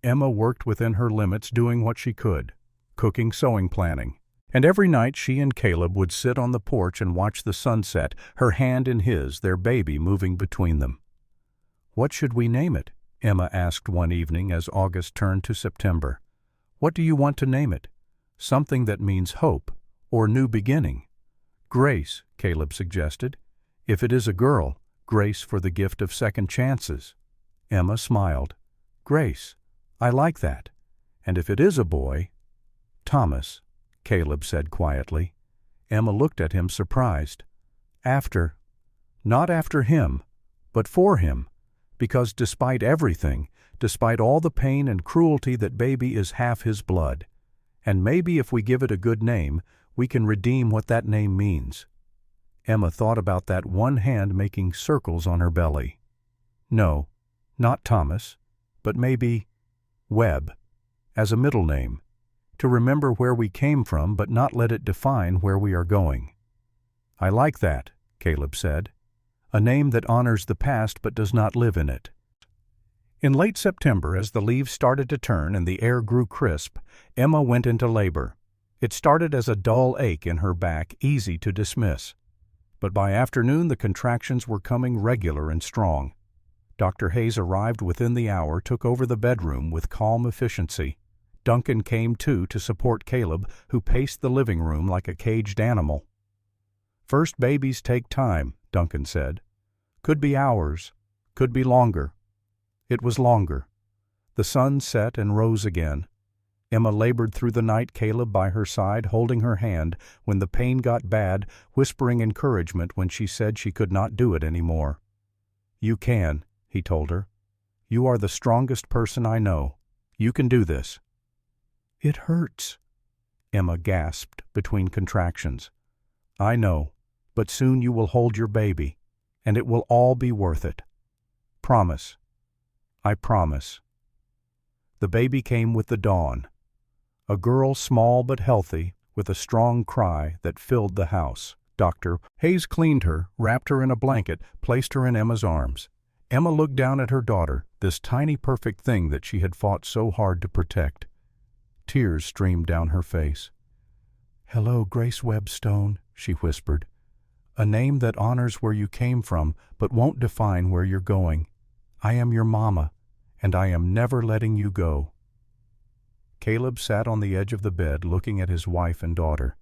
Emma worked within her limits, doing what she could, cooking, sewing, planning. And every night she and Caleb would sit on the porch and watch the sunset, her hand in his, their baby moving between them. "What should we name it?" Emma asked one evening as August turned to September. "What do you want to name it? Something that means hope, or new beginning." "Grace," Caleb suggested. "If it is a girl, Grace for the gift of second chances." Emma smiled. "Grace, I like that. And if it is a boy—" "Thomas," Caleb said quietly. Emma looked at him surprised. "Not after him, but for him. Because despite everything, despite all the pain and cruelty, that baby is half his blood. And maybe if we give it a good name, we can redeem what that name means. Emma thought about that one hand making circles on her belly. No, not Thomas, but maybe Webb, as a middle name, to remember where we came from but not let it define where we are going. I like that, Caleb said. A name that honors the past but does not live in it. In late September, as the leaves started to turn and the air grew crisp, Emma went into labor. It started as a dull ache in her back, easy to dismiss. But by afternoon the contractions were coming regular and strong. Dr. Hayes arrived within the hour, took over the bedroom with calm efficiency. Duncan came too to support Caleb, who paced the living room like a caged animal. "First babies take time," Duncan said. "Could be hours, could be longer." It was longer. The sun set and rose again. Emma labored through the night, Caleb by her side, holding her hand when the pain got bad, whispering encouragement when she said she could not do it anymore. "You can," he told her. "You are the strongest person I know. You can do this." "It hurts," Emma gasped between contractions. "I know, but soon you will hold your baby, and it will all be worth it. Promise." "I promise." The baby came with the dawn. A girl, small but healthy, with a strong cry that filled the house. Dr. Hayes cleaned her, wrapped her in a blanket, placed her in Emma's arms. Emma looked down at her daughter, this tiny perfect thing that she had fought so hard to protect. Tears streamed down her face. "Hello, Grace Webstone," she whispered. "A name that honors where you came from but won't define where you're going. I am your mama, and I am never letting you go." Caleb sat on the edge of the bed looking at his wife and daughter.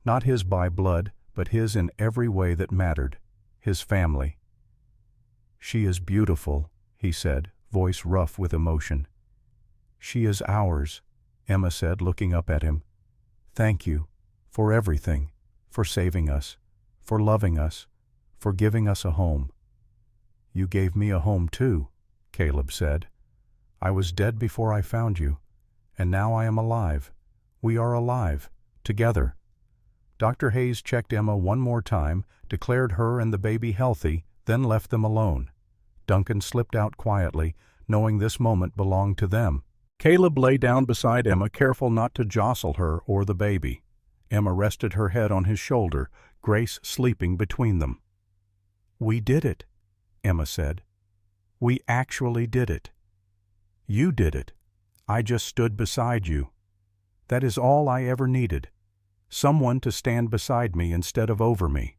Not his by blood, but his in every way that mattered. His family. "She is beautiful," he said, voice rough with emotion. "She is ours," Emma said, looking up at him. "Thank you for everything, for saving us, for loving us, for giving us a home." "You gave me a home too," Caleb said. "I was dead before I found you, and now I am alive. We are alive, together." Dr. Hayes checked Emma one more time, declared her and the baby healthy, then left them alone. Duncan slipped out quietly, knowing this moment belonged to them. Caleb lay down beside Emma, careful not to jostle her or the baby. Emma rested her head on his shoulder, Grace sleeping between them. "We did it," Emma said. "We actually did it. You did it. I just stood beside you. That is all I ever needed. Someone to stand beside me instead of over me."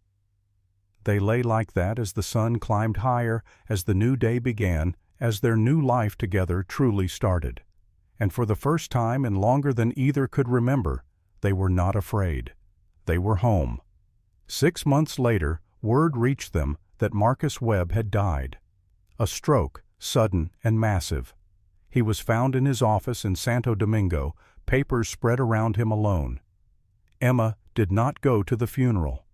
They lay like that as the sun climbed higher, as the new day began, as their new life together truly started. And for the first time in longer than either could remember, they were not afraid. They were home. 6 months later, word reached them that Marcus Webb had died. A stroke, sudden and massive. He was found in his office in Santo Domingo, papers spread around him alone. Emma did not go to the funeral,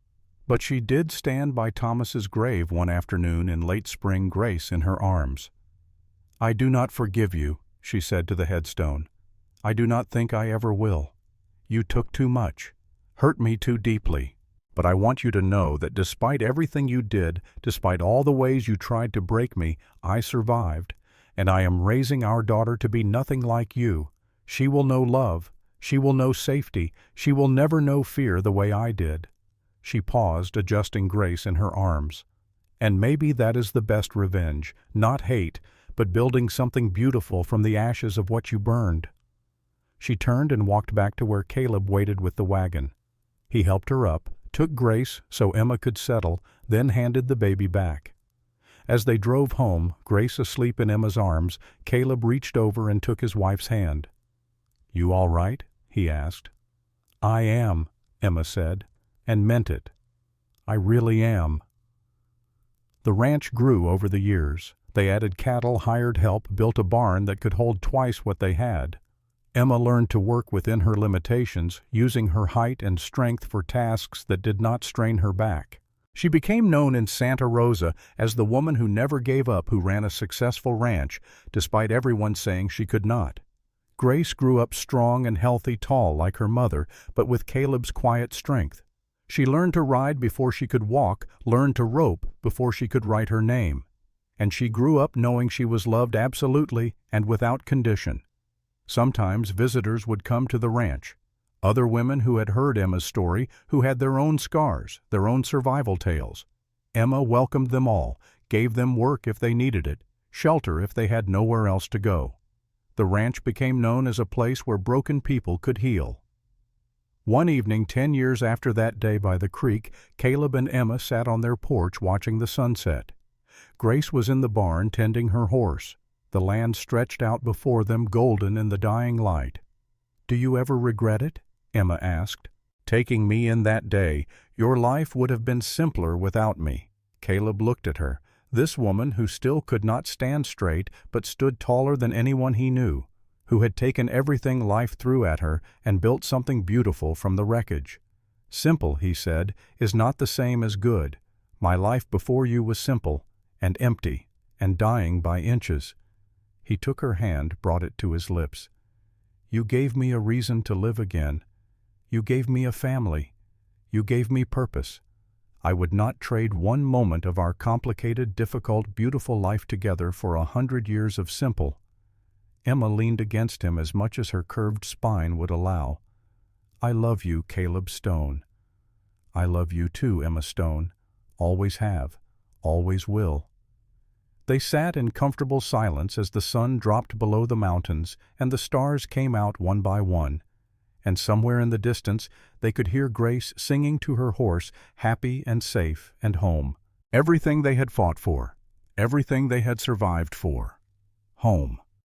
but she did stand by Thomas's grave one afternoon in late spring, Grace in her arms. "I do not forgive you," she said to the headstone. "I do not think I ever will. You took too much, hurt me too deeply. But I want you to know that despite everything you did, despite all the ways you tried to break me, I survived, and I am raising our daughter to be nothing like you. She will know love. She will know safety. She will never know fear the way I did." She paused, adjusting Grace in her arms. "And maybe that is the best revenge, not hate, but building something beautiful from the ashes of what you burned." She turned and walked back to where Caleb waited with the wagon. He helped her up, took Grace so Emma could settle, then handed the baby back. As they drove home, Grace asleep in Emma's arms, Caleb reached over and took his wife's hand. "You all right?" he asked. "I am," Emma said, and meant it. "I really am." The ranch grew over the years. They added cattle, hired help, built a barn that could hold twice what they had. Emma learned to work within her limitations, using her height and strength for tasks that did not strain her back. She became known in Santa Rosa as the woman who never gave up, who ran a successful ranch, despite everyone saying she could not. Grace grew up strong and healthy, tall like her mother, but with Caleb's quiet strength. She learned to ride before she could walk, learned to rope before she could write her name. And she grew up knowing she was loved absolutely and without condition. Sometimes visitors would come to the ranch. Other women who had heard Emma's story, who had their own scars, their own survival tales. Emma welcomed them all, gave them work if they needed it, shelter if they had nowhere else to go. The ranch became known as a place where broken people could heal. One evening 10 years after that day by the creek, Caleb and Emma sat on their porch watching the sunset. Grace was in the barn tending her horse. The land stretched out before them, golden in the dying light. "Do you ever regret it?" Emma asked. "Taking me in that day. Your life would have been simpler without me." Caleb looked at her, this woman who still could not stand straight but stood taller than anyone he knew, who had taken everything life threw at her and built something beautiful from the wreckage. "Simple," he said, "is not the same as good. My life before you was simple and empty and dying by inches." He took her hand, brought it to his lips. "You gave me a reason to live again. You gave me a family. You gave me purpose. I would not trade one moment of our complicated, difficult, beautiful life together for 100 years of simple." Emma leaned against him as much as her curved spine would allow. "I love you, Caleb Stone." "I love you too, Emma Stone. Always have. Always will." They sat in comfortable silence as the sun dropped below the mountains and the stars came out one by one. And somewhere in the distance they could hear Grace singing to her horse, happy and safe and home. Everything they had fought for, everything they had survived for. Home.